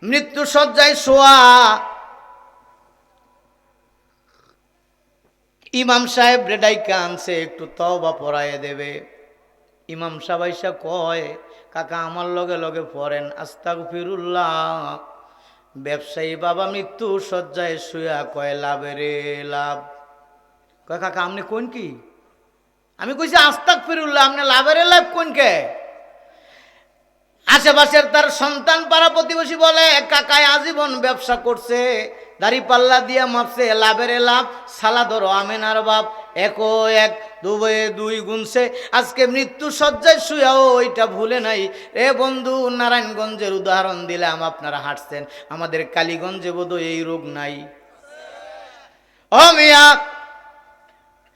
মৃত্যু শয্যায় শোয়া, ইমাম সাহেব রেডাইকা আনছে, একটু তওবা পড়ায় দেবে। ইমাম সাহেব আইসা কয়, কাকা আমার লগে লগে পড়েন আস্তাগফিরুল্লাহ। ব্যবসায়ী বাবা মৃত্যু শয্যায় শুয়া কয়, লাভে রে লাভ। কয়, কাকা আপনি কোন কি? আমি কইছি আস্তাগফিরুল্লাহ, আপনি লাভে রে লাভ কোন কে? আশেপাশের তার সন্তান পাড়া প্রতিবেশী বলে, কাকায় আজীবন ব্যবসা করছে, দাড়ি পাল্লা দিয়া মাপছে, লাভের লাভ। সালা ধরো আমেনার বাপ, একো এক দুবে দুই গুনছে, আজকে মৃত্যু শয্যায় শুয়াও ওইটা ভুলে নাই। রে বন্ধু, নারায়ণগঞ্জের উদাহরণ দিলাম, আপনারা হাঁটছেন, আমাদের কালীগঞ্জে বোধহয় এই রোগ নাই। ও মিয়া,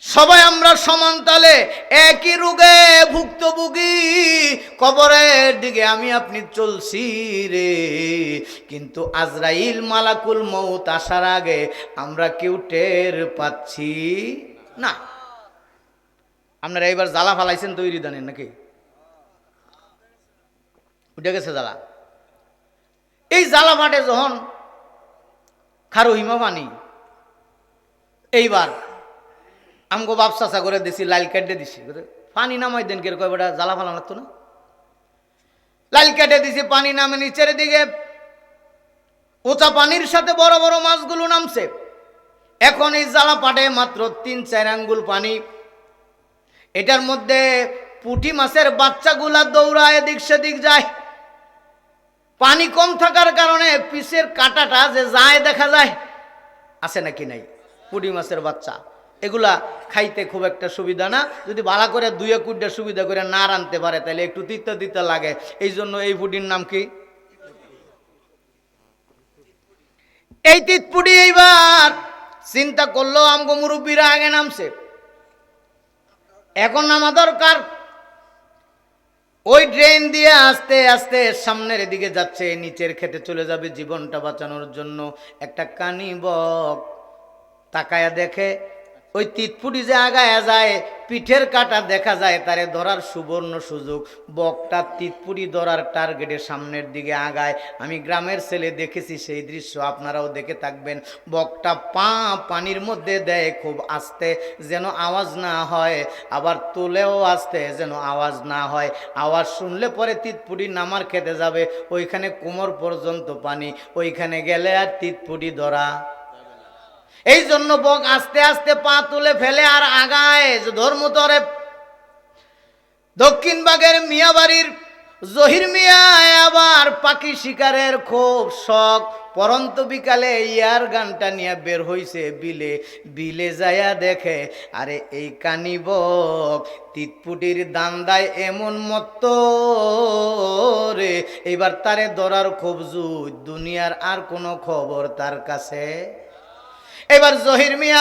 সবাই আমরা সমান তালে একই রোগে ভুক্তভোগী। কবরের দিকে আমি আপনি চলছি রে, কিন্তু আজরাইল মালাকুল মউত আসার আগে আমরা কেউ টের পাচ্ছি না। আপনারা এইবার জ্বালা ফালাইছেন তৈরি দানেন নাকি? উঠে গেছে জ্বালা। এই জ্বালা ফাটে যখন খারো হিমা পানি, এইবার আমগো বাপ চাষা করে দিছি, লাইল কেটে দিছি, পানি নামাই দেন, কের কয় বেটা জ্বালা ফালা লাগতো না। লাইল কেটে দিছি, পানি নামে নিচের দিকে, উঁচা পানির সাথে বড় বড় মাছগুলো নামছে। এখন এই জ্বালা পাটে মাত্র 3-4 আঙ্গুল পানি, এটার মধ্যে পুঁটি মাছের বাচ্চাগুলা দৌড়ায় এদিক সেদিক যায়। পানি কম থাকার কারণে পিসের কাঁটাটা যে যায় দেখা যায়, আছে নাকি নাই? পুঁটি মাছের বাচ্চা এগুলা খাইতে খুব একটা সুবিধা না, যদি ভালো করে দুয়ে কুড্ডা সুবিধা করে না রানতে পারে তাহলে একটু তিতা তিতা লাগে। এই জন্য এই পুডির নাম কি? এই তিতপুটি। এইবার চিন্তা করলো আমগো মুরব্বীরা আগে নামছে, এখন নামা দরকার। ওই ড্রেন দিয়ে আস্তে আস্তে সামনের দিকে যাচ্ছে, নিচের খেতে চলে যাবে জীবনটা বাঁচানোর জন্য। একটা কানি বক তাকায়া দেখে ওই তিতপুটি যে আগায়া যায়, পিঠের কাটা দেখা যায়, তারে ধরার সুবর্ণ সুযোগ। বকটা তিতপুটি ধরার টার্গেটের সামনের দিকে আগায়। আমি গ্রামের ছেলে দেখেছি সেই দৃশ্য, আপনারাও দেখে থাকবেন। বকটা পা পানির মধ্যে দেয় খুব আস্তে, যেন আওয়াজ না হয়, আবার তোলেও আস্তে, যেন আওয়াজ না হয়। আওয়াজ শুনলে পরে তিতপুটি নামার খেতে যাবে, ওইখানে কোমর পর্যন্ত পানি, ওইখানে গেলে আর তিতপুটি ধরা। এই জন্য বক আস্তে আস্তে পা তুলে ফেলে আর আগায় ধর্মতরে। দক্ষিণ বাগের মিয়াবাড়ির জহির মিয়া আবার পাখি শিকারের খুব শখ। পরন্ত বিকালে ইয়ার গানটা নিয়ে বের হইছে বিলে। বিলে যায়া দেখে, আরে এই কানি বক তিতপুটির দান্দায় এমন মত্ত রে, এবার তারে ধরার খুব জুত, দুনিয়ার আর কোনো খবর তার কাছে। এবার জহির মিয়া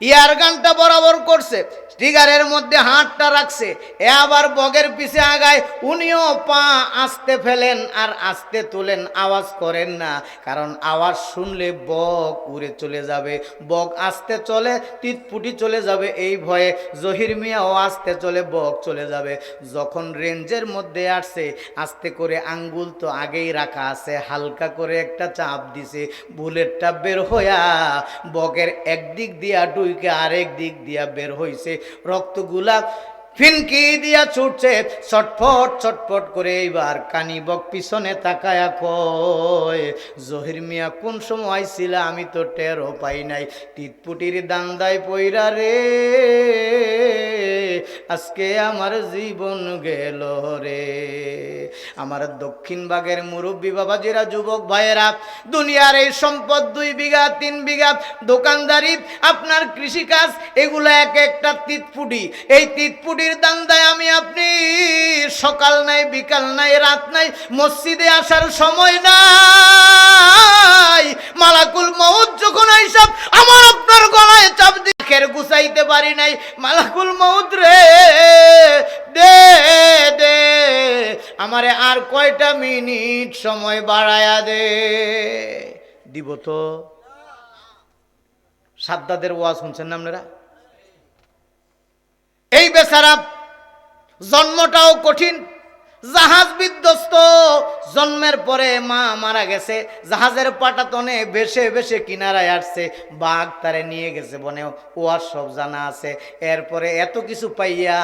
ইয়ার গানটা বরাবর করছে, ট্রিগারের মধ্যে হাতটা রাখছে, এ আবার বগের পিছে আগায়। উনিও পা আস্তে ফেলেন আর আস্তে তোলেন, আওয়াজ করেন না, কারণ আওয়াজ শুনলে বক উড়ে চলে যাবে। বক আস্তে চলে, তিতপুটি চলে যাবে এই ভয়ে। জহির মিয়াও আস্তে চলে, বক চলে যাবে। যখন রেঞ্জের মধ্যে আসছে, আস্তে করে আঙ্গুল তো আগেই রাখা আছে, হালকা করে একটা চাপ দিছে, বুলেটটা বের হইয়া বকের একদিক দিয়া ডুইকে আরেক দিক দিয়া বের হইছে। রক্তগুলা ফিনকি দিয়া ছুটছে ছটফট ছটফট করে। এইবার কানি বক পিছনে তাকায়া কয়, জহির মিয়া কোন সময় ছিল, আমি তো টেরও পাই নাই। তিতপুটির দান্দায় পইরা রে, আজকে আমার জীবন গেল রে। আমার দক্ষিণ বাগের মুরব্বী বাবাজিরা, যুবক ভাইয়েরা, দুনিয়ার এই সম্পদ 2 বিঘা 3 বিঘা, দোকানদারি, আপনার কৃষিকাজ, এগুলো এক একটা তিতপুটি। এই তিতপুটির দান্দায় আমি আপনি সকাল নাই, বিকাল নাই, রাত নাই, মসজিদে আসার সময় নাই। মালাকুল মউত যখন এইসব আমার আপনার গলায় চাপ দিয়ে গুছাইতে পারে পারি নাই, মালাকুল মউত রে দে দে আমারে আর কয়টা মিনিট সময় বাড়ায়া দে। দিব তো? সাদ্দাদের ওয়াজ শুনছেন না আপনারা? এই বেচারা জন্মটাও কঠিন, জাহাজ বিধ্বস্ত, জন্মের পরে মা মারা গেছে, জাহাজের পাটাতনে বেশে বেশে কিনারায় আসছে, বাঘ তারে নিয়ে গেছে বনে, ওয়ার সব জানা আছে। এরপরে এত কিছু পাইয়া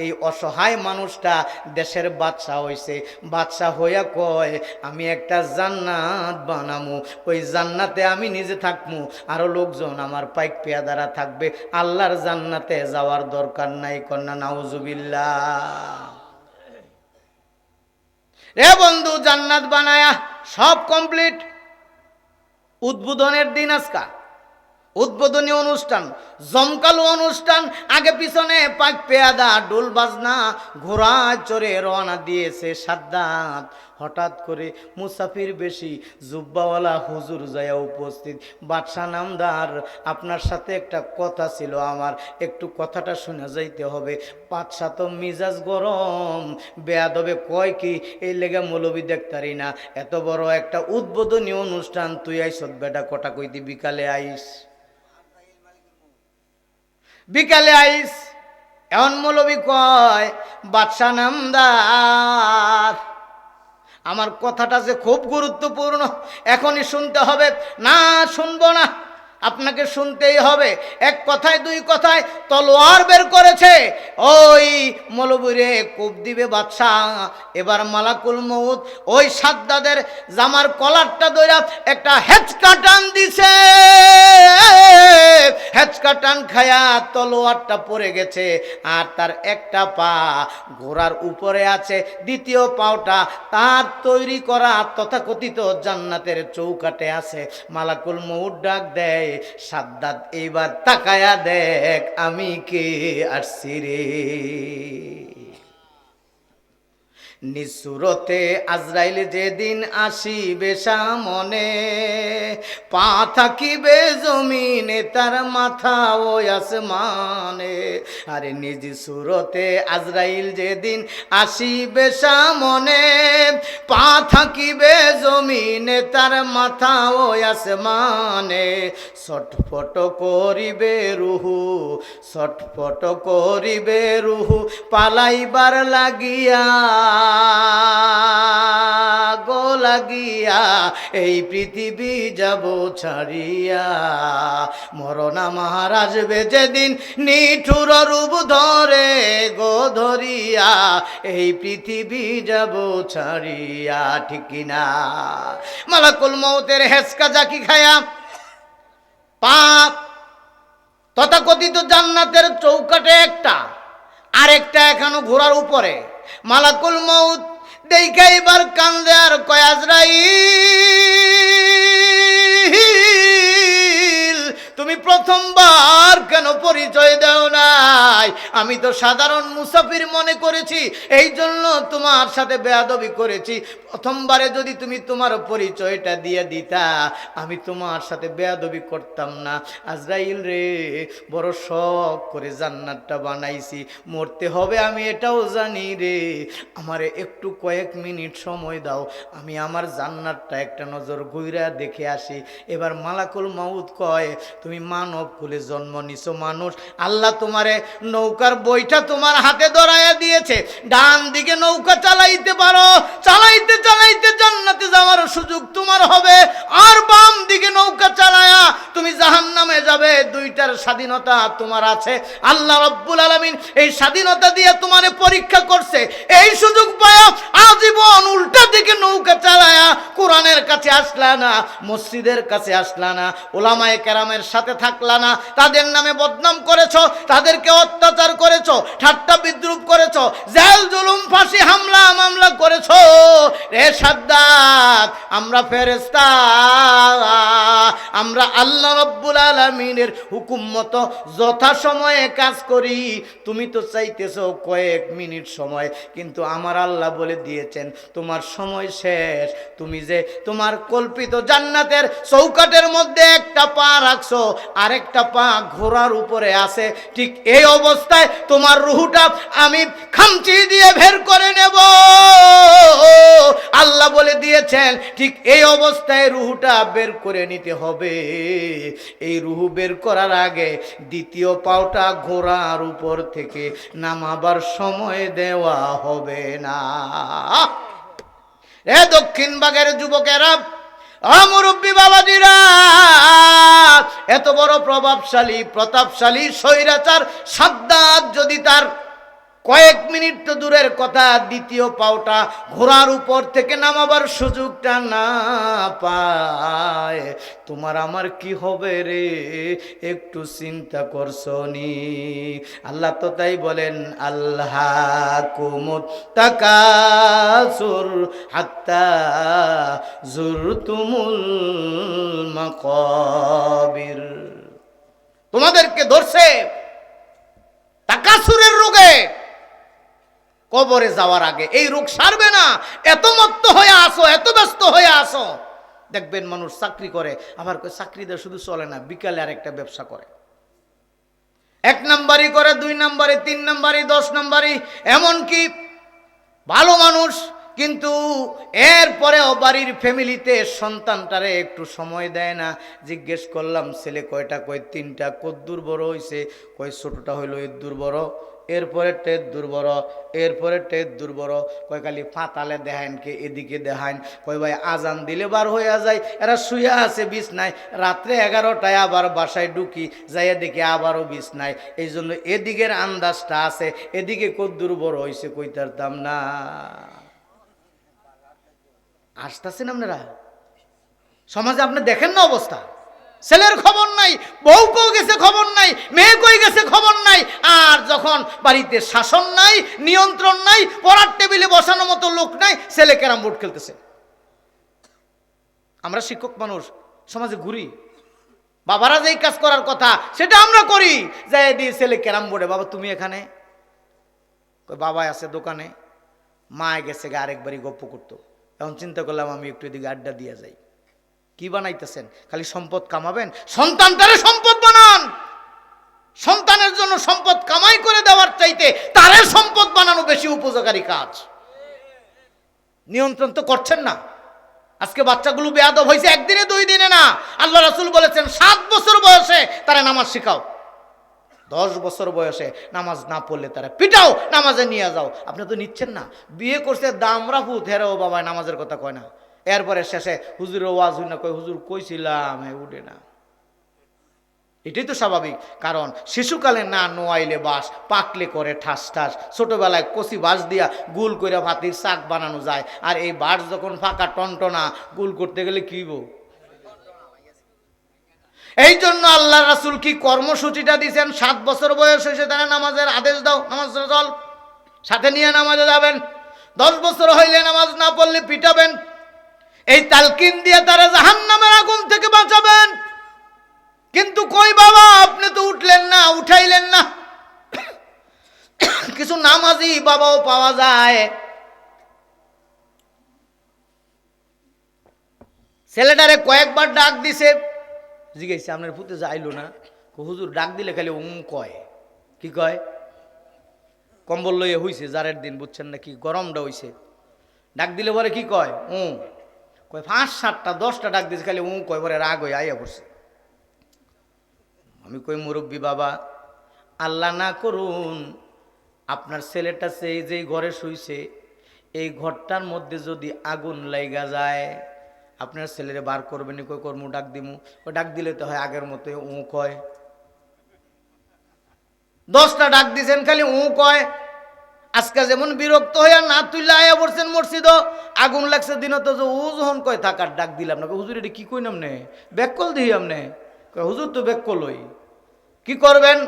এই অসহায় মানুষটা দেশের বাদশা হইছে, বাদশা হইয়া কয় আমি একটা জান্নাত বানামু, ওই জান্নাতে আমি নিজে থাকমু, আরো লোকজন আমার পাইক পেয়াদারা থাকবে, আল্লাহর জান্নাতে যাওয়ার দরকার নাই। কন্যা নাউজুবিল্লাহ। রে বন্ধু, জান্নাত বানায়া সব কমপ্লিট, উদ্বোধনের দিন আজকা, উদ্বোধনী অনুষ্ঠান, জমকালো অনুষ্ঠান, আগে পিছনে পাক পেয়াদা ডোল বাজনা ঘোড়া চড়ে রওনা দিয়েছে সাদ্দাত। হঠাৎ করে মুসাফির বেশি জুব্বাওয়ালা হুজুর যায় উপস্থিত। বাদশা নামদার, আপনার সাথে একটা কথা ছিল আমার, একটু কথাটা শুনে যাইতে হবে। বাদশা তো মিজাজ গরম, বেয়াদবে কয় কি এই লেগে মৌলবি দেখতারি না, এত বড় একটা উদ্বোধনী অনুষ্ঠান তুই আইসত বেটা, কটা কইতি বিকালে আইস, বিকালে আইস। এমন মৌলবি কয় বাদশা নামদার আমার কথাটা যে খুব গুরুত্বপূর্ণ, এখনই শুনতে হবে। না শুনবো না, আপনাকে শুনতেই হবে। এক কথায় দুই কথায় তলোয়ার বের করেছে, ওই মৌলবীরে কোপ দিবে বাদশাহ। এবার মালাকুল মউত ওই সাদ্দাদের জামার কলারটা ধইরা একটা হেঁচকা টান দিছে, হেঁচকা টান খায়া তলোয়ারটা পড়ে গেছে, আর তার একটা পা ঘোড়ার উপরে আছে, দ্বিতীয় পাওটা তার তৈরি করা তথাকথিত জান্নাতের চৌকাটে আছে। মালাকুল মউত ডাক দেয়, সাদ্দাত এইবার তাকায়া দেখ আমি কে আসছি রে। নিসুরতে আজরাইল যেদিন আসিবে সামনে, পা থাকিবে জমিনে তার মাথা ওই আসমানে। আরে নিজ সুরতে আজরাইল যেদিন আসিবে সামনে, পা থাকিবে জমিনে তার মাথা ওই আসমানে। ছটফট করিবে রুহু, ছটফট করিবে রুহু, পালাইবার লাগিয়া গো লাগিয়া, এই পৃথিবী যাব ছাড়িয়া। মরনা মহারাজ যেদিন নিঠুর রূপ ধরে গো ধরিয়া, এই পৃথিবী যাব ছাড়িয়া। ঠিক কিনা? মালাকুল মউতের হেঁচকা জাকি খায়া পাক তথাকথিত জান্নাতের চৌকাটে একটা, আরেকটা এখনো ঘোড়ার উপরে। মালাকুল মউত দেখে এবার কান্দে আর কয় আজরাইল তুমি প্রথমবার কেন পরিচয় দাও নাই? আমি তো সাধারণ মুসাফির মনে করেছি, এই জন্য তোমার সাথে বেয়াদবি করেছি। প্রথমবারে যদি তুমি তোমার পরিচয়টা দিয়ে দিতা, আমি তোমার সাথে বেয়াদবি করতাম না। আজরাইল রে, বড় শখ করে জান্নাতটা বানাইছি, মরতে হবে আমি এটাও জানি রে, আমারে একটু কয়েক মিনিট সময় দাও, আমি আমার জান্নাতটা একটা নজর ঘুইরা দেখে আসি। এবার মালাকুল মউত কয় তুমি মানব কুলে জন্ম নিছো মানুষ, আল্লাহ তোমারে নৌকার বইটা তোমার হাতে ধরাইয়া দিয়েছে, ডান দিকে নৌকা চালাইতে পারো, চালাইতে চালাইতে জান্নাতে যাওয়ার সুযোগ তোমার হবে, আর বাম দিকে নৌকা চালায়া তুমি জাহান্নামে যাবে। দুইটার স্বাধীনতা তোমার আছে। আল্লাহ রাব্বুল আলামিন এই স্বাধীনতা দিয়ে তোমারে পরীক্ষা করছে, এই সুযোগ পায়া আজীবন উল্টা দিকে নৌকা চালায়া কোরআনের কাছে আসলা না, মসজিদের কাছে আসলা না, ওলামায়ে কেরামের সাথে থাকলা না, তাদের নামে বদনাম করেছো, তাদেরকে অত্যাচার করেছো, ঠাট্টা বিদ্রুপ করেছো, জেল জুলুম ফাঁসি হামলা মামলা করেছো। রে সাদ্দাত, আমরা ফেরেশতা, আমরা আল্লাহ রাব্বুল আলামিন আলামিনের হুকুম মতো যথাসময়ে কাজ করি। তুমি তো চাইতেছো কয়েক মিনিট সময়, কিন্তু আমার আল্লাহ বলে দিয়েছেন তোমার সময় শেষ। তুমি যে তোমার কল্পিত জান্নাতের চৌকাটের মধ্যে একটা পা রাখছো, আরেকটা পা ঘোড়ার উপরে আছে, ঠিক এই অবস্থায় তোমার রুহটা আমি খামচি দিয়ে বের করে নেব। আল্লাহ বলে দিয়েছেন ঠিক এই অবস্থায় রুহটা বের করে নিতে হবে। এই রুহ বের করার আগে দ্বিতীয় পাওটা ঘোড়ার উপর থেকে নামাবার সময় দেওয়া হবে না। এ দক্ষিণ বাগের যুবকেরা, মুরব্বী বাবাজিরা, এত বড় প্রভাবশালী প্রতাপশালী স্বৈরাচার সাদ্দাত যদি তার কয়েক মিনিট তো দূরের কথা দ্বিতীয় পাওটা ঘোড়ার উপর থেকে নামাবার সুযোগটা না পায়, তোমার আমার কি হবে রে? একটু চিন্তা করছো নি? আল্লাহ তো তাই বলেন, আল্লাহ কুমুত তাকাসুর হাত্তা জুরতুমুল মাকাবির। তোমাদেরকে ধরছে তাকাসুরের রোগে, কবরে যাওয়ার আগে। এই রোগ সারবে না, এত মত্ত হয়ে আসো, এত ব্যস্ত হয়ে আসো। দেখবেন মানুষ চাকরি করে, আবার চাকরিতে শুধু চলে না, বিকালে আরেকটা ব্যবসা করে, 1 নাম্বারি করে, 2 নাম্বারি, 3 নাম্বারি, 10 নাম্বারি, এমনকি ভালো মানুষ কিন্তু এরপরেও বাড়ির ফ্যামিলিতে সন্তানটারে একটু সময় দেয় না। জিজ্ঞেস করলাম ছেলে কয়টা? কই 3টা। কদ্দুর বড় হইছে? কই ছোটটা হইলো এদ্দুর বড়, এরপরে টেদ দূর বড়, এরপরে টেদ দূর বড়। কয় খালি ফাতালে দেখাইন কে এদিকে দেখাইন। কয় ভাই আজান দিলে বার হইয়া যায়, এরা শুয়া আছে বিছনায়, রাত্রে 11টায় আবার বাসায় ঢুকি, যাইয়া দেখি আবারও বিছনায়। এই জন্য এদিকের আন্দাজটা আছে, এদিকে কদ্দুর বড় হইছে কইতারতাম না। আসতেছেন আপনারা সমাজে, আপনি দেখেন না অবস্থা, ছেলের খবর নাই, বউ কই গেছে খবর নাই, মেয়ে কই গেছে খবর নাই। আর যখন বাড়িতে শাসন নাই, নিয়ন্ত্রণ নাই, পড়ার টেবিলে বসানোর মতো লোক নাই, ছেলে ক্যারাম বোর্ড খেলতেছে। আমরা শিক্ষক মানুষ সমাজে ঘুরি, বাবারা যেই কাজ করার কথা সেটা আমরা করি। যাই দিয়ে ছেলে ক্যারাম বোর্ডে, বাবা তুমি এখানে? বাবা আছে দোকানে, মা গেছে গা আরেকবারই গপ্প করতো। এখন চিন্তা করলাম আমি একটু এদিকে আড্ডা দিয়ে যাই। কি বানাইতেছেন? খালি সম্পদ কামাবেন? সন্তানটারে সম্পদ বানান। সন্তানের জন্য সম্পদ কামাই করে দেওয়ার চাইতে তারে সম্পদ বানানো বেশি উপযোগী কাজ। নিয়ন্ত্রণ তো করছেন না। আজকে বাচ্চাগুলো বেয়াদব হয়েছে, একদিনে 2 দিনে না। আল্লাহ রাসূল বলেছেন 7 বছর বয়সে তারা নামাজ শিখাও, 10 বছর বয়সে নামাজ না পড়লে তারা পিটাও, নামাজে নিয়ে যাও। আপনি তো নিচ্ছেন না। বিয়ে করছে দামরা ফুত, হেরাও বাবা নামাজের কথা কয় না। এরপরে শেষে হুজুরের ওয়াজ হই না, কয় হুজুর কইছিলাম, উঠে না। এটাই তো স্বাভাবিক, কারণ শিশুকালে না নোয়াইলে বাস, পাকলে করে ঠাস ঠাস। ছোটবেলায় কচি বাঁশ দিয়া গুল করে ভাতির শাক বানানো যায়, আর এই বাঁশ যখন ফাঁকা টনটনা, গুল করতে গেলে কি বউ। এই জন্য আল্লাহ রাসূল কি কর্মসূচিটা দিয়েছেন? 7 বছর বয়স হয়েছে তারা নামাজের আদেশ দাও, নামাজ চল, সাথে নিয়ে নামাজে যাবেন। 10 বছর হইলে নামাজ না পড়লে পিটাবেন। এই তালকিন দিয়ে তারা জাহান্নামের আগুন থেকে বাঁচাবেন। কিন্তু কই বাবা, আপনি তো উঠলেন না, উঠাইলেন না। কিছু নামাজি বাবাও পাওয়া যায়, ছেলেটারে কয়েকবার ডাক দিছে, জিজ্ঞেস আপনার পুতে যাইলো না? হুজুর ডাক দিলে খালি কয়। কি কয়? কম্বল লইয়ে হইছে জারের দিন, বুঝছেন না কি গরমটা হইছে। ডাক দিলে পরে কি কয়? কয় 5, 7টা 10টা ডাক দিছে, খালি কয়, পরে রাগ হয়ে আইয়া পড়ছে। আমি কই মুরব্বী বাবা, আল্লাহ না করুন আপনার ছেলেটা যেই ঘরে শুইছে, এই ঘরটার মধ্যে যদি আগুন লাইগা যায়, আপনার ছেলেরে বার করবেন? কই কর্ম, ডাক দিমু। ওই ডাক দিলে তো হয় আগের মতো কয়। 10টা ডাক দিছেন, খালি কয়। আজকে যেমন বিরক্ত হইয়া না তুইলে আয়া পড়ছেন মসজিদ, আগুন লাগছে দিন তো যখন কয় থাকার ডাক দিলাম না। হুজুর এটা কি কই নামনে ব্যাককল দিই আমনে? হুজুর তো ব্যাককল হই। কি করবেন?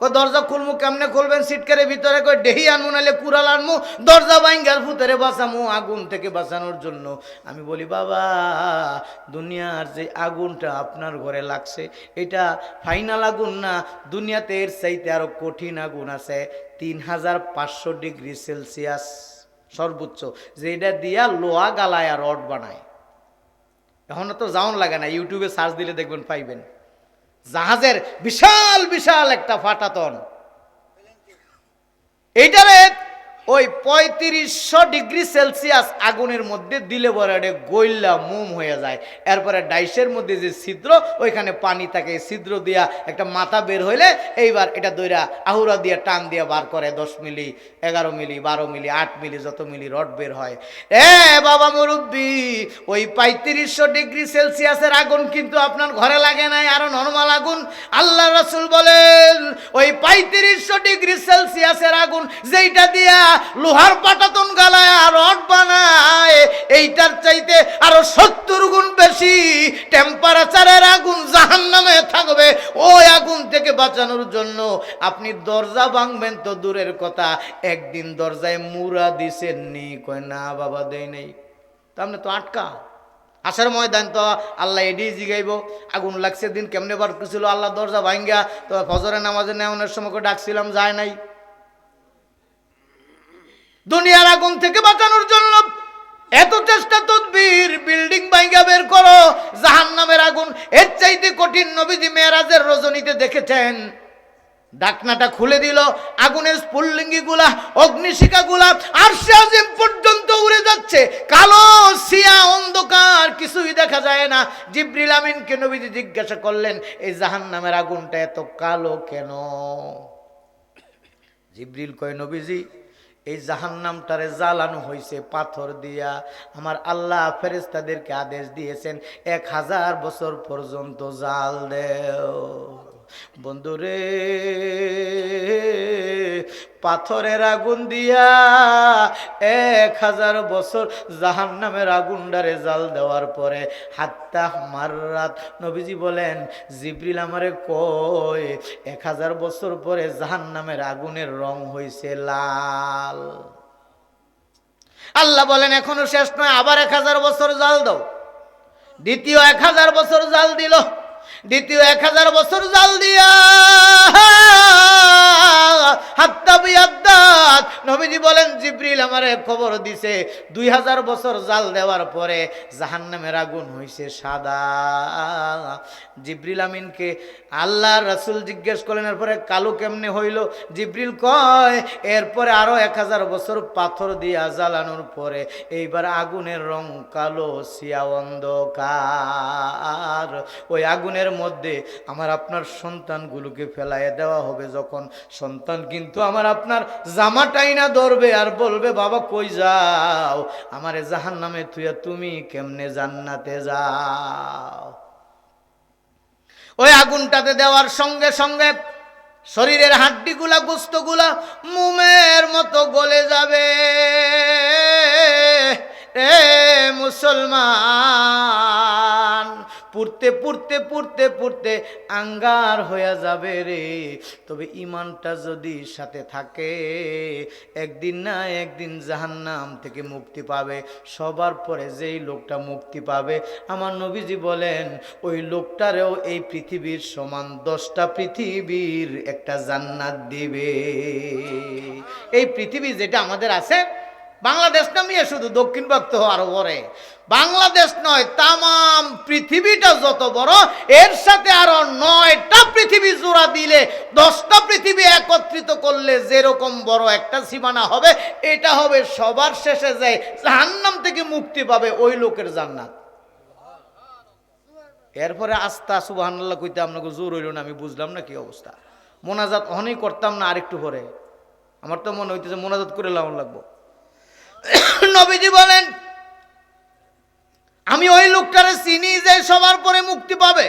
কই দরজা খুলমু, কেমনে খুলবেন? সিটকারে ভিতরে কই ডেহি আনমু, নাইলে কুড়াল আনমু, দরজা ভাঙ্গার ভূতেরে বাঁচামু, আগুন থেকে বাঁচানোর জন্য। আমি বলি বাবা, দুনিয়ার যে আগুনটা আপনার ঘরে লাগছে এটা ফাইনাল আগুন না, দুনিয়াতে এর চাইতে আরো কঠিন আগুন আছে। 3500 ডিগ্রি সেলসিয়াস সর্বোচ্চ, যেটা দিয়া লোহা গালায় আর রড বানায়। এখন তো যাওন লাগে না, ইউটিউবে সার্চ দিলে দেখবেন পাইবেন। জাহাজের বিশাল বিশাল একটা ফাটাতন, এইটারে ওই 3500 ডিগ্রি সেলসিয়াস আগুনের মধ্যে দিলে বড় এটা গইল্লা মোম হয়ে যায়। এরপরে ডাইসের মধ্যে যে ছিদ্র, ওইখানে পানি থাকে, ছিদ্র দিয়া একটা মাথা বের হইলে এইবার এটা দইরা আহুরা দিয়া টান দিয়া বার করে 10 মিলি, 11 মিলি, 12 মিলি, 8 মিলি, যত মিলি রড বের হয়। বাবা মুরব্বি, ওই 3500 ডিগ্রি সেলসিয়াসের আগুন কিন্তু আপনার ঘরে লাগে নাই, আরো নরমাল আগুন। আল্লাহ রাসূল বলেন ওই 3500 ডিগ্রি সেলসিয়াসের আগুন যেইটা দিয়া লোহার পাটাতন গালায় আর রড বানায়, এইটার চাইতে আরো 70 গুণ বেশি টেম্পারেচারের আগুন জাহান্নামে থাকবে। ওই আগুন থেকে বাঁচানোর জন্য আপনি দরজা ভাঙবেন তো দূরের কথা, একদিন দরজায় মুরা দিছেননি? কয় না বাবা, দেই নাই। তাহলে তো আটকা আসার ময়দান তো আল্লাহ এডি জিগাইব, আগুন লাগছে দিন কেমনে বার করছিল আল্লাহ দরজা ভাঙ্গা? তো ফজরের নামাজে নেওয়ানোর সময় ডাকছিলাম, যায় নাই। দুনিয়ার আগুন থেকে বাঁচানোর জন্য এত চেষ্টা তদবির, বিল্ডিং ভাঙ্গা বের করো, জাহান্নামের আগুন এর চাইতে কঠিন নবীজি মেরাজের রজনীতে দেখেছেন। ঢাকনাটা খুলে দিল, আগুনের স্ফুলিঙ্গি গুলা, অগ্নিশিখা গুলা আরশে আজিম পর্যন্ত উড়ে যাচ্ছে, কালো সিয়া অন্ধকার, কিছুই দেখা যায় না। জিবরিল আমিনকে নবীজি জিজ্ঞাসা করলেন, এই জাহান্নামের আগুনটা এত কালো কেন? জিবরিল কয়, নবীজি এই জাহান্নামটারে জ্বালানো হয়েছে পাথর দিয়া। আমার আল্লাহ ফেরেশতাদেরকে আদেশ দিয়েছেন 1000 বছর পর্যন্ত জাল দেও। বন্ধুরে, পাথরের আগুন দিয়া 1000 বছর জাহান্নামের আগুনটারে জাল দেওয়ার পরে হাত্তা মাররাত, নবীজি বলেন জিবরিল আমারে কয় 1000 বছর পরে জাহান্নামের আগুনের রং হইছে লাল। আল্লাহ বলেন এখনো শেষ নয়, আবার 1000 বছর জাল দাও। দ্বিতীয় 1000 বছর জাল দিল, দ্বিতীয় 1000 বছর জাল দিয়া হাত্তা বিয়াদ্দাত, নবীজি বলেন জিবরিল আমারে খবর দিছে 2000 বছর জাল দেওয়ার পরে জাহান্নামের আগুন হইছে সাদা। জিবরিল আমিনকে আল্লাহ রাসূল জিজ্ঞেস করলেন এরপরে কালো কেমনে হইল? জিবরিল কয় এরপরে আরো 1000 বছর পাথর দিয়া জ্বালানোর পরে এইবার আগুনের রং কালো সিয়া অন্ধকার। ওই আগুনের মধ্যে আমার আপনার সন্তানগুলোকে ফেলাইয়া দেওয়া হবে। যখন সন্তান কিন্তু আমার আপনার জামাটাই না ধরবে আর বলবে বাবা কই যাও, আমারে জাহান্নামে থুইয়া তুমি কেমনে জান্নাতে যাও? ওই আগুনটাতে দেওয়ার সঙ্গে সঙ্গে শরীরের হাড্ডিগুলা গোস্তগুলা মোমের মতো গলে যাবে। এ মুসলমান, পুড়তে পুড়তে পুড়তে পুড়তে আঙ্গার হয়ে যাবে রে। তবে ইমানটা যদি সাথে থাকে একদিন না একদিন জাহান্নাম থেকে মুক্তি পাবে। সবার পরে যেই লোকটা মুক্তি পাবে আমার নবীজি বলেন ওই লোকটারেও এই পৃথিবীর সমান 10টা পৃথিবীর একটা জান্নাত দিবে। এই পৃথিবী যেটা আমাদের আছে, বাংলাদেশ নামিয়ে শুধু দক্ষিণ ভাগ আরো বড়, বাংলাদেশ নয় তামাম পৃথিবীটা যত বড়, এর সাথে আরো 9টা পৃথিবী জোড়া দিলে 10টা পৃথিবী একত্রিত করলে যেরকম বড় একটা সীমানা হবে, এটা হবে সবার শেষে যায় জাহান্নাম থেকে মুক্তি পাবে ওই লোকের জান্নাত। এরপরে আস্তা সুবহানাল্লাহ কইতে আপনাকে জোর হইল না, আমি বুঝলাম না কি অবস্থা। মোনাজাত অনেক করতাম না আরেকটু পরে, আমার তো মনে হইতেছে মোনাজাত করে লাউন লাগবো। নবীজি বলেন আমি ওই লোকটারে চিনি যে সবার পরে মুক্তি পাবে।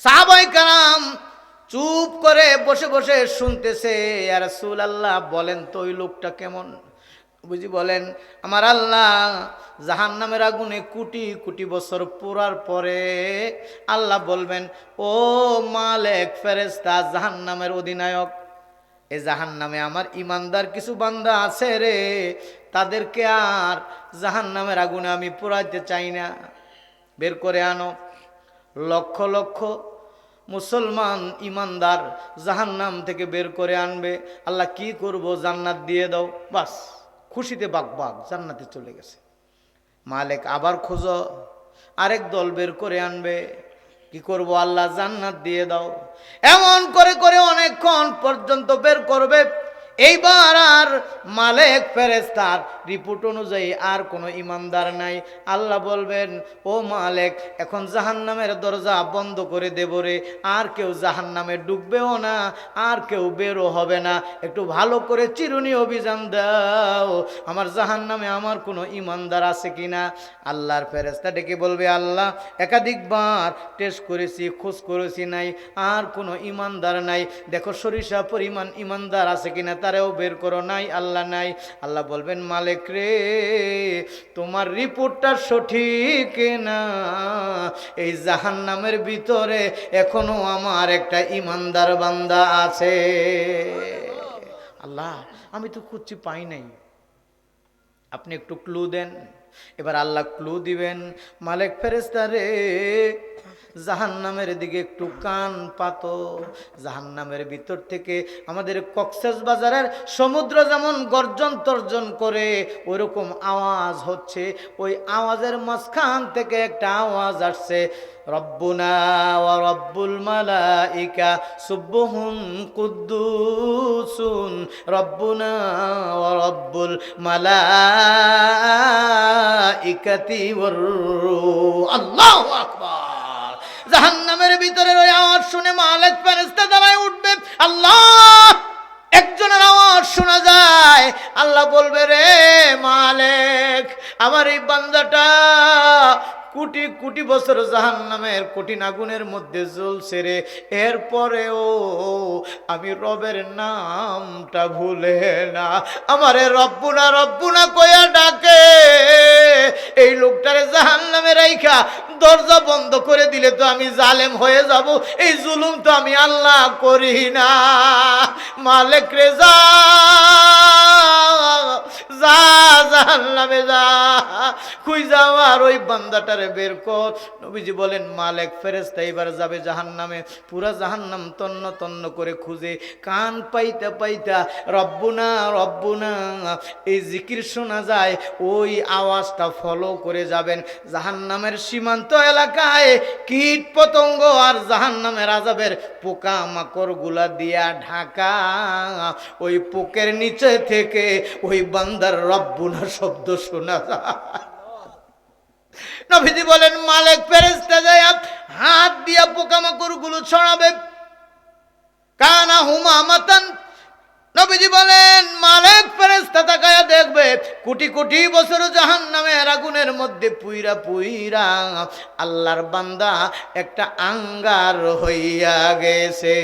সাহাবায়ে কেরাম চুপ করে বসে বসে শুনতেছে, ইয়া রাসূলুল্লাহ বলেন তো ওই লোকটা কেমন? বুঝি বলেন আমার আল্লাহ জাহান্নামের আগুনে কোটি কোটি বছর পোড়ার পরে আল্লাহ বলবেন, ও মালিক ফেরেশতা জাহান্নামের অধিনায়ক, এ জাহান্নামে আমার ইমানদার কিছু বান্দা আছে রে, তাদেরকে আর জাহান্নামের আগুনে আমি পোড়াইতে চাই না, বের করে আনো। লক্ষ লক্ষ মুসলমান ইমানদার জাহান্নাম থেকে বের করে আনবে। আল্লাহ কি করব, জান্নাত দিয়ে দাও, বাস খুশিতে বাগ বাগ জান্নাতে চলে গেছে। মালিক আবার খোঁজো, আরেক দল বের করে আনবে, কি করব আল্লাহ জান্নাত দিয়ে দাও। এমন করে করে অনেকক্ষণ পর্যন্ত বের করবে। এইবার আর মালিক ফেরেশতার রিপোর্ট অনুযায়ী আর কোনো ইমানদার নাই। আল্লাহ বলবেন, ও মালিক এখন জাহান্নামের দরজা বন্ধ করে দেব রে, আর কেউ জাহান্নামে ডুববেও না, আর কেউ বেরো হবে না, একটু ভালো করে চিরুনি অভিযান দাও, আমার জাহান্নামে আমার কোনো ইমানদার আছে কিনা। আল্লাহর ফেরেশতা ডেকে বলবে, আল্লাহ একাধিকবার টেস্ট করেছি, খোঁজ করেছি, নাই, আর কোনো ইমানদার নাই, দেখো সরিষা পরিমাণ ইমানদার আছে কিনা, তারেও বের করো, নাই, আল্লাহ নাই। আল্লাহ বলবেন, মালিক রে তোমার রিপোর্টটা সঠিক না, এই জাহান্নামের ভিতরে এখনো আমার একটা ইমানদার বান্দা আছে। আল্লাহ আমি তো খুঁজছি পাই নাই, আপনি একটু ক্লু দেন। এবার আল্লাহ ক্লু দিবেন, মালিক ফেরেশতা রে জাহান্নামের দিকে একটু কান পাতো। জাহান্নামের ভিতর থেকে আমাদের কক্সবাজারের সমুদ্র যেমন গর্জন তর্জন করে ওইরকম আওয়াজ হচ্ছে, ওই আওয়াজের মাঝখান থেকে একটা আওয়াজ আসছে, রব্বুনা ওয়া রব্বুল মালাইকা সুবহুন কুদ্দুসুন রব্বুনা ওয়া রব্বুল মালাইকাতি ওয়ার রূহ। আল্লাহু আকবার। জাহান্নামের ভিতরে ওই আওয়াজ শুনে মালিক ফেরেশতা দাঁড়ায় উঠবে। আল্লাহ একজনের আওয়াজ শোনা যায়, আল্লাহ বলবে, রে মালিক আমার এই বান্দাটা কোটি কোটি বছর জাহান্নামের কঠিন আগুনের মধ্যে জ্বলছে রে, এরপরেও আমি রবের নামটা ভুলে না, আমারে রব্বুনা রব্বুনা কইয়া ডাকে। এই লোকটারে জাহান্নামে রাইখা দরজা বন্ধ করে দিলে তো আমি জালেম হয়ে যাব, এই জুলুম তো আমি আল্লাহ করি না। মালিক রে যা যা জাহান্নামে যা, খুঁজা আর ওই বান্দাটারে বের কর। নবীজি বলেন, মালিক ফেরেশতা এবার যাবে জাহান্নামে, পুরা জাহান্নাম তন্ন তন্ন করে খুঁজে, কান পাইতা পাইতা রব্বুনা রব্বুনা এই জিকির শোনা যায়, ওই আওয়াজটা ফলো করে যাবেন। জাহান্নামের সীমান্ত এলাকায় কীট পতঙ্গ আর জাহান্নামের আযাবের পোকা মাকড় গুলা দিয়া ঢাকা, ওই পোকের নিচে থেকে ওই বান্দার রব্বুনা শব্দ শোনা যায়। নবীজি বলেন, মালিক ফেরেশতা যায় হাত দিয়া পোকামাকড় গুলো ছড়াবে, কানা হুমামাতান। নবীজি বলেন, মালিক ফেরেশতা তাকায়া দেখবে কোটি কোটি বছর জাহান্নামের আগুনের মধ্যে পুইরা পুইরা আল্লাহর বান্দা একটা আঙ্গার হইয়া গেছে।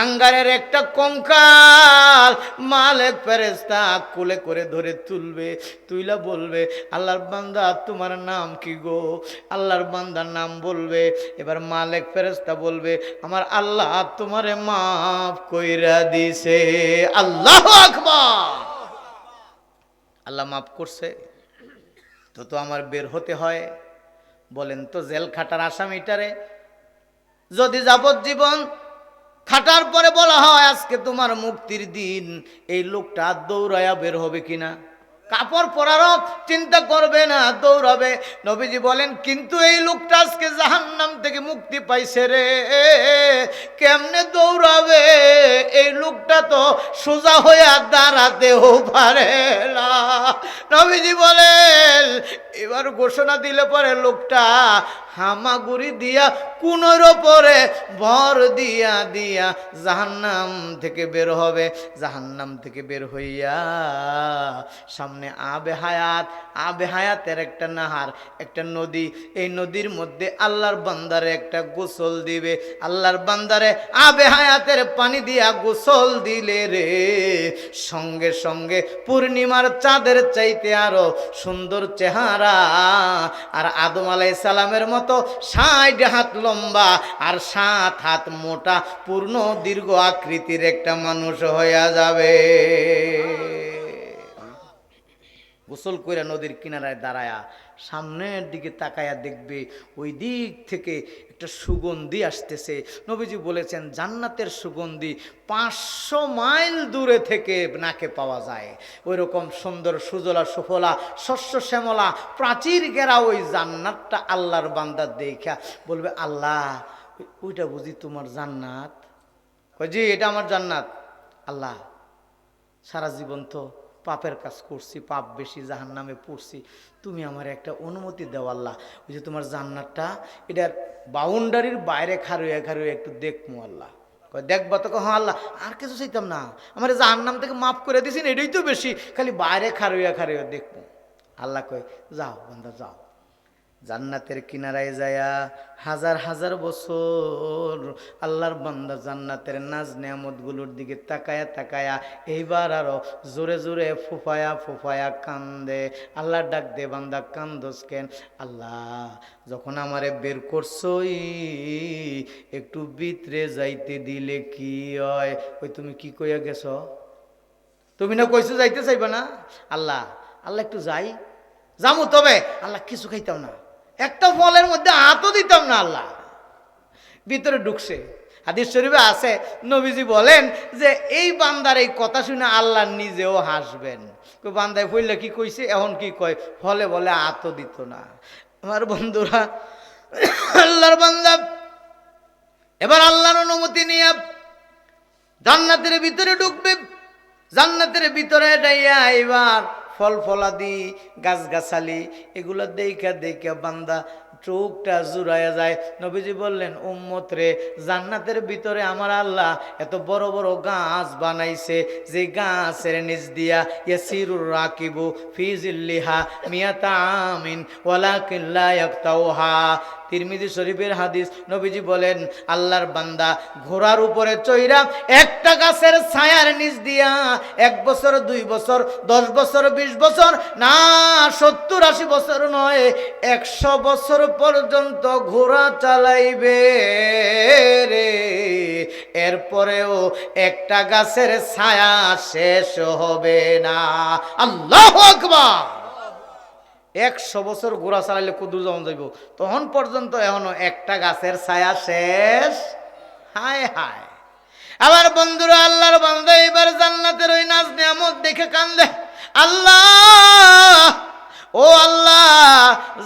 আঙ্গারের একটা কঙ্কাল মালিক ফেরেশতা কোলে করে ধরে তুলবে, তুইলা বলবে, আল্লাহর বান্দা তোমার নাম কি গো? আল্লাহর বান্দার নাম বলবে। এবার মালিক ফেরেশতা বলবে, আমার আল্লাহ তোমারে মাফ কইরা দিছে। আল্লাহু আকবার। আল্লাহ মাফ করছে তো আমার বের হতে হয়। বলেন তো জেল খাটার আসামিটারে যদি যাবজ্জীবন খাটার পরে বলা হয় আজকে তোমার মুক্তির দিন, এই লোকটা দৌড়ায়া বের হবে কিনা? কাপড় পরারও চিন্তা করবে না, দৌড়াবে। নবীজি বলেন, কিন্তু এই লোকটা আজকে জাহান্নাম থেকে মুক্তি পাইছে রে, কেমনে দৌড়াবে? এই লোকটা তো সোজা হইয়া দাঁড়াতেও পারে না। নবীজি বলেন, এবার ঘোষণা দিলে পরে লোকটা হামাগুড়ি দিয়া কুনোর ওপরে ভর দিয়া দিয়া জাহান্নাম থেকে বের হবে। জাহান্নাম থেকে বের হইয়া সামনে আবে হায়াত, আবে হায়াতের একটা নাহার, একটা নদী। এই নদীর মধ্যে আল্লাহর বান্দারে একটা গোসল দিবে। আল্লাহর বান্দারে আবে হায়াতের পানি দিয়া গোসল দিলে রে সঙ্গে সঙ্গে পূর্ণিমার চাঁদের চাইতে আরো সুন্দর চেহারা, আর আদম আলাইহিস সালামের মতো ৬০ হাত লম্বা আর ৭ হাত মোটা পূর্ণ দীর্ঘ আকৃতির একটা মানুষ হইয়া যাবে। গোসল কইরা নদীর কিনারায় দাঁড়ায়া সামনের দিকে তাকায়া দেখবে ওই দিক থেকে একটা সুগন্ধি আসতেছে। নবীজি বলেছেন জান্নাতের সুগন্ধি ৫০০ মাইল দূরে থেকে নাকে পাওয়া যায়। ওই রকম সুন্দর সুজলা সুফলা শস্য শ্যামলা প্রাচীর ঘেরা ওই জান্নাতটা আল্লাহর বান্দা দেখা বলবে, আল্লাহ ওইটা বুঝি তোমার জান্নাত? কই জি এটা আমার জান্নাত। আল্লাহ সারা জীবন তো পাপের কাজ করছি, পাপ বেশি, জাহান্নামে পড়ছি, তুমি আমার একটা অনুমতি দাও আল্লাহ, ওই যে তোমার জান্নাতটা এটার বাউন্ডারির বাইরে খারুয়া খারুয়া একটু দেখবো আল্লাহ। কয় দেখবা? তো হ্যাঁ আল্লাহ, আর কিছু চাইতাম না, আমার জাহান্নাম থেকে মাফ করে দিয়েছেন এটাই তো বেশি, খালি বাইরে খারুয়া খারুয়া দেখবো। আল্লাহ কয় যাও বান্দা যাও। জান্নাতের কিনারায় যায়া হাজার হাজার বছর আল্লাহর বান্দা জান্নাতের নাজ নেয়ামতগুলোর দিকে তাকায়া তাকায়া এইবার আরো জোরে জোরে ফুফায়া ফুফায়া কান্দে। আল্লাহ ডাক দে, বান্দা কান্দোস কেন? আল্লাহ যখন আমারে বের করছই একটু ভিতরে যাইতে দিলে কি হয়? ওই তুমি কি কইয়া গেছ? তুমি না কইছো যাইতে চাইবা না? আল্লাহ আল্লাহ একটু যাই, যামু, তবে আল্লাহ কিছু খাইতাম না, একটা ফলের মধ্যে হাতও দিতাম না। আল্লাহ ভিতরে ঢুকছে। হাদিস শরীফে আছে, নবীজি বলেন যে এই বান্দার এই কথা শুনে আল্লাহ নিজেও হাসবেন। বান্দায় বললে কি কইছে, এখন কি কয়, ফলে বলে হাতও দিত না। আমার বন্ধুরা, আল্লাহর বান্দা এবার আল্লাহর অনুমতি নিয়ে জান্নাতের ভিতরে ঢুকবে। জান্নাতের ভিতরে যাইয়া এবার ফল ফলাদি গাছগাছালি এগুলো দেখা দেখা বান্দা চোখটা জুড়াইয়া যায়। নবীজি বললেন, উম্মত রে, জান্নাতের ভিতরে আমার আল্লাহ এত বড় বড় গাছ বানাইছে যে গাছের নিচ দিয়া ইয়াসিরুর রাকিবু ফি জিল্লিহা মিয়াতা আমিন ওয়ালাকিন লা ইয়াকতাউহা। তিরমিজি শরীফের হাদিস। নবীজি বলেন, আল্লাহর বান্দা ঘোড়ার উপরে চইরা একটা গাছের ছায়ার নিচ দিয়া 1 বছর 2 বছর 10 বছর 20 বছর না 70-80 বছর নয়, 100 বছর পর্যন্ত ঘোড়া চালাইবে রে, এরপরেও একটা গাছের ছায়া শেষ হবে না। আল্লাহু আকবার। 100 বছর ঘোড়া চালাইলে কুদুর যখন যাইব তখন পর্যন্ত এখনো একটা গাছের ছায়া শেষ। হায় হায়। আবার বন্ধুরা, আল্লাহর বান্দা এবার জান্নাতের ওই নাজ নিয়ামত দেখে কান্দে। আল্লাহ, ও আল্লাহ,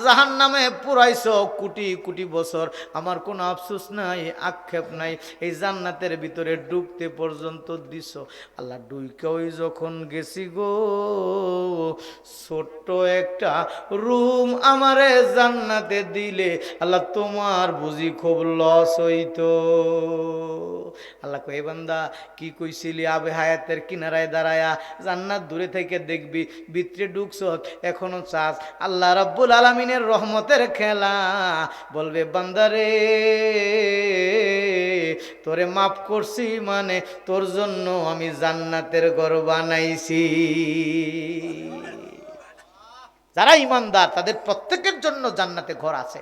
জাহান্নামে পুরাইছো কোটি কোটি বছর, আমার কোনো আফসোস নাই, আক্ষেপ নাই, এই জান্নাতের ভিতরে ঢুকতে পর্যন্ত দিছো। আল্লাহ ডুইকে ওই যখন গেছি গো, ছোট্ট একটা রুম আমারে জান্নাতে দিলে আল্লাহ তোমার বুঝি খুব লস হইতো? আল্লাহ কই, বান্দা কি কইছিলি আবে হায়াতের কিনারায় দাঁড়ায়া জান্নাত দূরে থেকে দেখবি, ভিতরে ঢুকছ এখনো চাস। আল্লাহ রাব্বুল আলামিনের রহমতের খেলা। বলবে, বান্দারে তোরে মাফ করছি মানে তোর জন্য আমি জান্নাতের ঘর বানাইছি। যারা ঈমানদার তাদের প্রত্যেকের জন্য জান্নাতে ঘর আছে।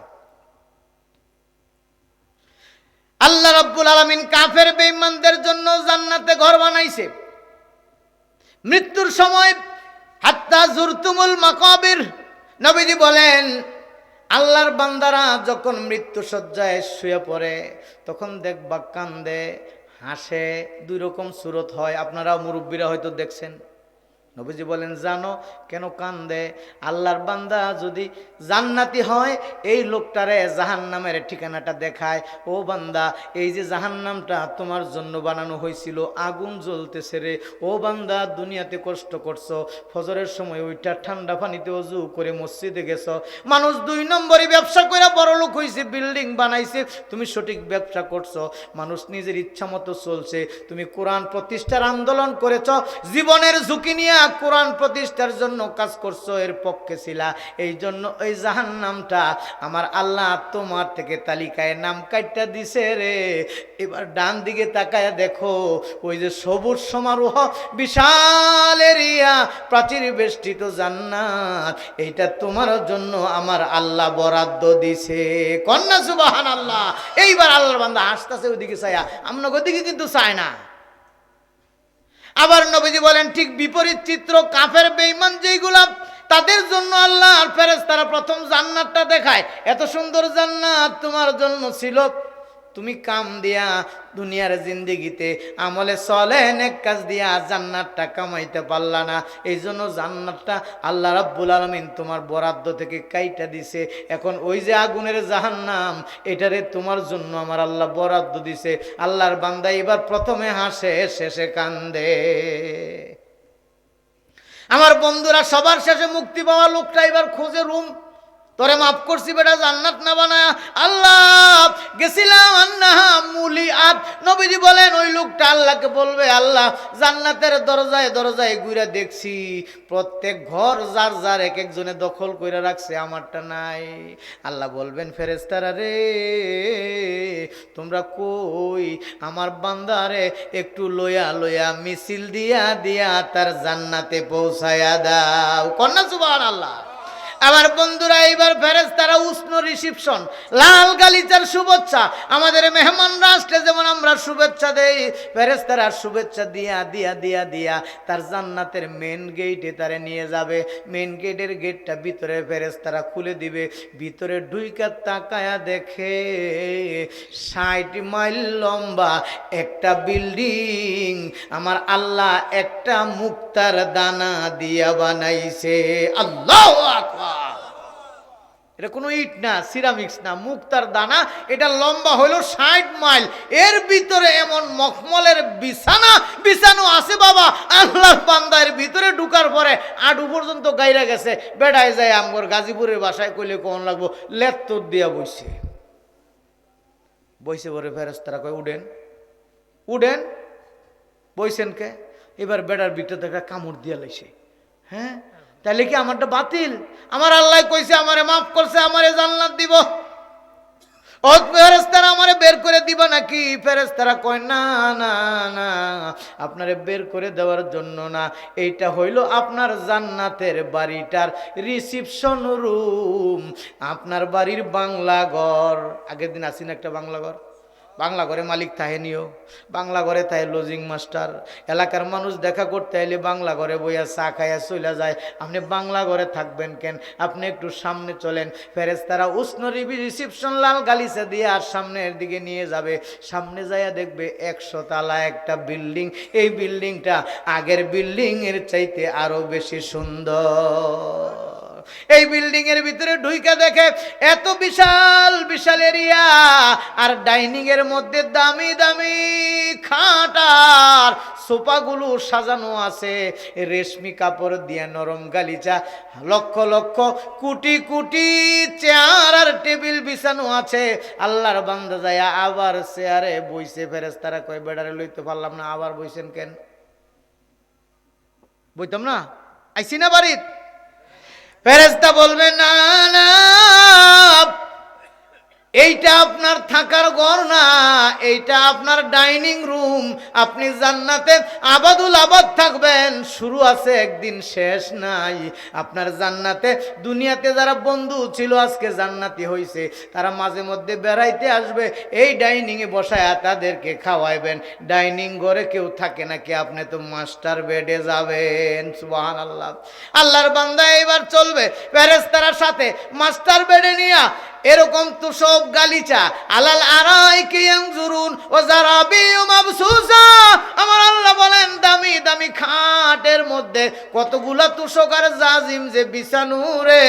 আল্লাহ রাব্বুল আলামিন কাফের বেঈমানদের জন্য জান্নাতে ঘর বানাইছে। মৃত্যুর সময় হাত্তা জুরতুমুল মাকাবির, নবীজি বলেন আল্লাহর বান্দারা যখন মৃত্যু শয্যায় শুয়ে পড়ে তখন দেখবা কান্দে, হাসে, 2 রকম সুরত হয়। আপনারা মুরব্বীরা হয়তো দেখছেন, নবীজি বলেন, জানো কেন কান্দে? আল্লাহর বান্দা যদি জান্নাতি হয় এই লোকটারে জাহান্নামের ঠিকানাটা দেখায়। ও বান্দা, এই যে জাহান্নামটা তোমার জন্য বানানো হয়েছিল, আগুন জ্বলতেছে রে। ও বান্দা, দুনিয়াতে কষ্ট করছো, ফজরের সময় ওইটা ঠান্ডা পানিতে ওযু করে মসজিদে গেছো, মানুষ 2 নম্বরে ব্যবসা করে বড় লোক হয়েছে, বিল্ডিং বানাইছে, তুমি সঠিক ব্যবসা করছো, মানুষ নিজের ইচ্ছা মতো চলছে, তুমি কোরআন প্রতিষ্ঠার আন্দোলন করেছ, জীবনের ঝুঁকি নিয়ে কোরআন প্রতিষ্ঠার জন্য কাজ করছো, এর পক্ষে ছিলা, এই জন্য ওই জাহান্নামটা আমার আল্লাহ তোমার থেকে তালিকায় নাম কাইটা দিছে রে। এবার ডান দিকে তাকায় দেখো, ওই যে সবুজ সমারোহ, বিশাল এরিয়া, প্রাচীর বেষ্টিত জান্নাত, এইটা তোমার জন্য আমার আল্লাহ বরাদ্দ দিছে। কন্যা সুবহানাল্লাহ। এইবার আল্লাহর বান্দা হাসতেছে ওইদিকে চায়া, আমরা ওইদিকে কিন্তু চায় না। আবার নবীজি বলেন ঠিক বিপরীত চিত্র, কাফের বেঈমান যেগুলা, তাদের জন্য আল্লাহর ফেরেশতারা প্রথম জান্নাতটা দেখায়। এত সুন্দর জান্নাত তোমার জন্য ছিল, তুমি কাম দিয়া দুনিয়ার জিন্দেগিতে আমলে সলেহ নেক কাজ দিয়া জান্নাতটা কামাইতে পারলা না, এই জন্য জান্নাতটা আল্লাহ রাব্বুল আলামিন তোমার বরাদ্দ থেকে কাইটা দিছে। এখন ওই যে আগুনের জাহান্নাম, এটারে তোমার জন্য আমার আল্লাহ বরাদ্দ দিছে। আল্লাহর বান্দা এবার প্রথমে হাসে, শেষে কান্দে। আমার বন্ধুরা, সবার শেষে মুক্তি পাওয়া লোকটা এবার খোঁজে রুম। তোরে মাফ করছি বেটা, জান্নাত না বানায়া আল্লাহ গেছিলাম আন্নাহা মুলিআত। নবীজি বলেন ওই লোকটা আল্লাহকে বলবে, আল্লাহ জান্নাতের দরজায় দরজায় ঘুরে দেখছি, প্রত্যেক ঘর যার যার এক একজনে দখল করে রাখছে, আমারটা নাই। আল্লাহ বলবেন, ফেরেশতারা রে, তোমরা কই? আমার বান্দারে একটু লইয়া লইয়া মিছিল দিয়া দিয়া তার জান্নাতে পৌঁছায়া দাও। কন্যা সুবহানাল্লাহ। আমার বন্ধুরা, এইবার ফেরেশতারা উষ্ণ রিসিপশন, লাল গালিচার শুভেচ্ছা, আমাদের মেহমানরা আসলে যেমন আমরা শুভেচ্ছা দেই, ফেরেশতারা শুভেচ্ছা দিয়া দিয়া দিয়া দিয়া তার জান্নাতের মেন গেটে তারে নিয়ে যাবে। মেন গেটের গেটটা ভিতরে ফেরেশতারা খুলে দিবে। ভিতরে ঢুইকা তাকায়া দেখে 60 মাইল লম্বা একটা বিল্ডিং আমার আল্লাহ একটা মুক্তার দানা দিয়া বানাইছে। আল্লাহু আকবার। এটা কোনো ইট না, সিরামিক্স না, মুক্তার দানা। এটা লম্বা হলো 60 মাইল। এর ভিতরে এমন মখমলের বিছানো আছে বাবা, আল্লাহর বান্দার ভিতরে ঢুকার পরে আডু পর্যন্ত গাইরা গেছে। বেড়ায় যায় আমগর গাজীপুরের বাসায় কইলে কোন লাগবো, লেত্তর দিয়া বইছে পরে ফেরেশতারা কয়, উঠেন উঠেন। বইছেন কে? এবার বেড়ার ভিতরে একটা কামড় দিয়া লাইছে। হ্যাঁ, তাহলে কি আমারটা বাতিল? আমার আল্লাহ কইছে আমারে মাফ করছে, আমারে জান্নাত দিব। ও ফেরেশতারা আমারে বের করে দিবা নাকি? ফেরেশতারা কয়, না না না, আপনারে বের করে দেওয়ার জন্য না, এইটা হইল আপনার জান্নাতের বাড়িটার রিসিপশন রুম, আপনার বাড়ির বাংলা ঘর। আগের দিন আসিন একটা বাংলা ঘর, বাংলা ঘরে মালিক তাহে নিও, বাংলা ঘরে তাহে লজিং মাস্টার, এলাকার মানুষ দেখা করতে এলে বাংলা ঘরে বইয়া চা খাইয়া চলে যায়। আপনি বাংলা ঘরে থাকবেন কেন? আপনি একটু সামনে চলেন। ফেরেশতারা উষ্ণ রিসিপশন লাল গালিচা দিয়ে আর সামনের দিকে নিয়ে যাবে। সামনে যাইয়া দেখবে 100 তলা একটা বিল্ডিং। এই বিল্ডিংটা আগের বিল্ডিং এর চাইতে আরো বেশি সুন্দর। এই বিল্ডিং এর ভিতরে ঢুইকা দেখে এত বিশাল বিশাল এরিয়া, আর ডাইনিং এর মধ্যে দামি দামি খাট আর সোফাগুলো সাজানো আছে রেশমি কাপড় দিয়ে, নরম গালিচা, লক্ষ লক্ষ কোটি কোটি চেয়ার আর টেবিল বিছানো আছে। আল্লাহর বান্দা যায় আবার চেয়ারে বইছে। ফেরেশতারা কয়, বেড়ারে লইতে পারলাম না, আবার বইছেন কেন? বইতাম না, আইসি না বাড়িত। ফেরেশতা বলবে, না না, এইটা আপনার থাকার ঘর না, এইটা আপনার ডাইনিং রুম। আপনি জান্নাতে আবাদুল আবাদ থাকবেন, শুরু আছে একদিন, শেষ নাই। আপনার জান্নাতে দুনিয়াতে যারা বন্ধু ছিল আজকে জান্নাতি হইছে, তারা মাঝে মধ্যে বেড়াইতে আসবে, এই ডাইনিং এ বসায় তাদেরকে খাওয়াইবেন। ডাইনিং ঘরে কেউ থাকে নাকি? আপনি তো মাস্টার বেডে যাবেন। সুবহানাল্লাহ। আল্লাহর বান্দা এবার চলবে ফেরেশতার সাথে মাস্টার বেডে নিয়া এরকম তোষক গালিচা আলাল আরাইকি ইয়ানজুরুন ওয়া যারাবিউ মাবসুসা। আমার আল্লাহ বলেন দামি দামি খাটের মধ্যে কতগুলা তোষক আর জাজিম যে বিছানো রে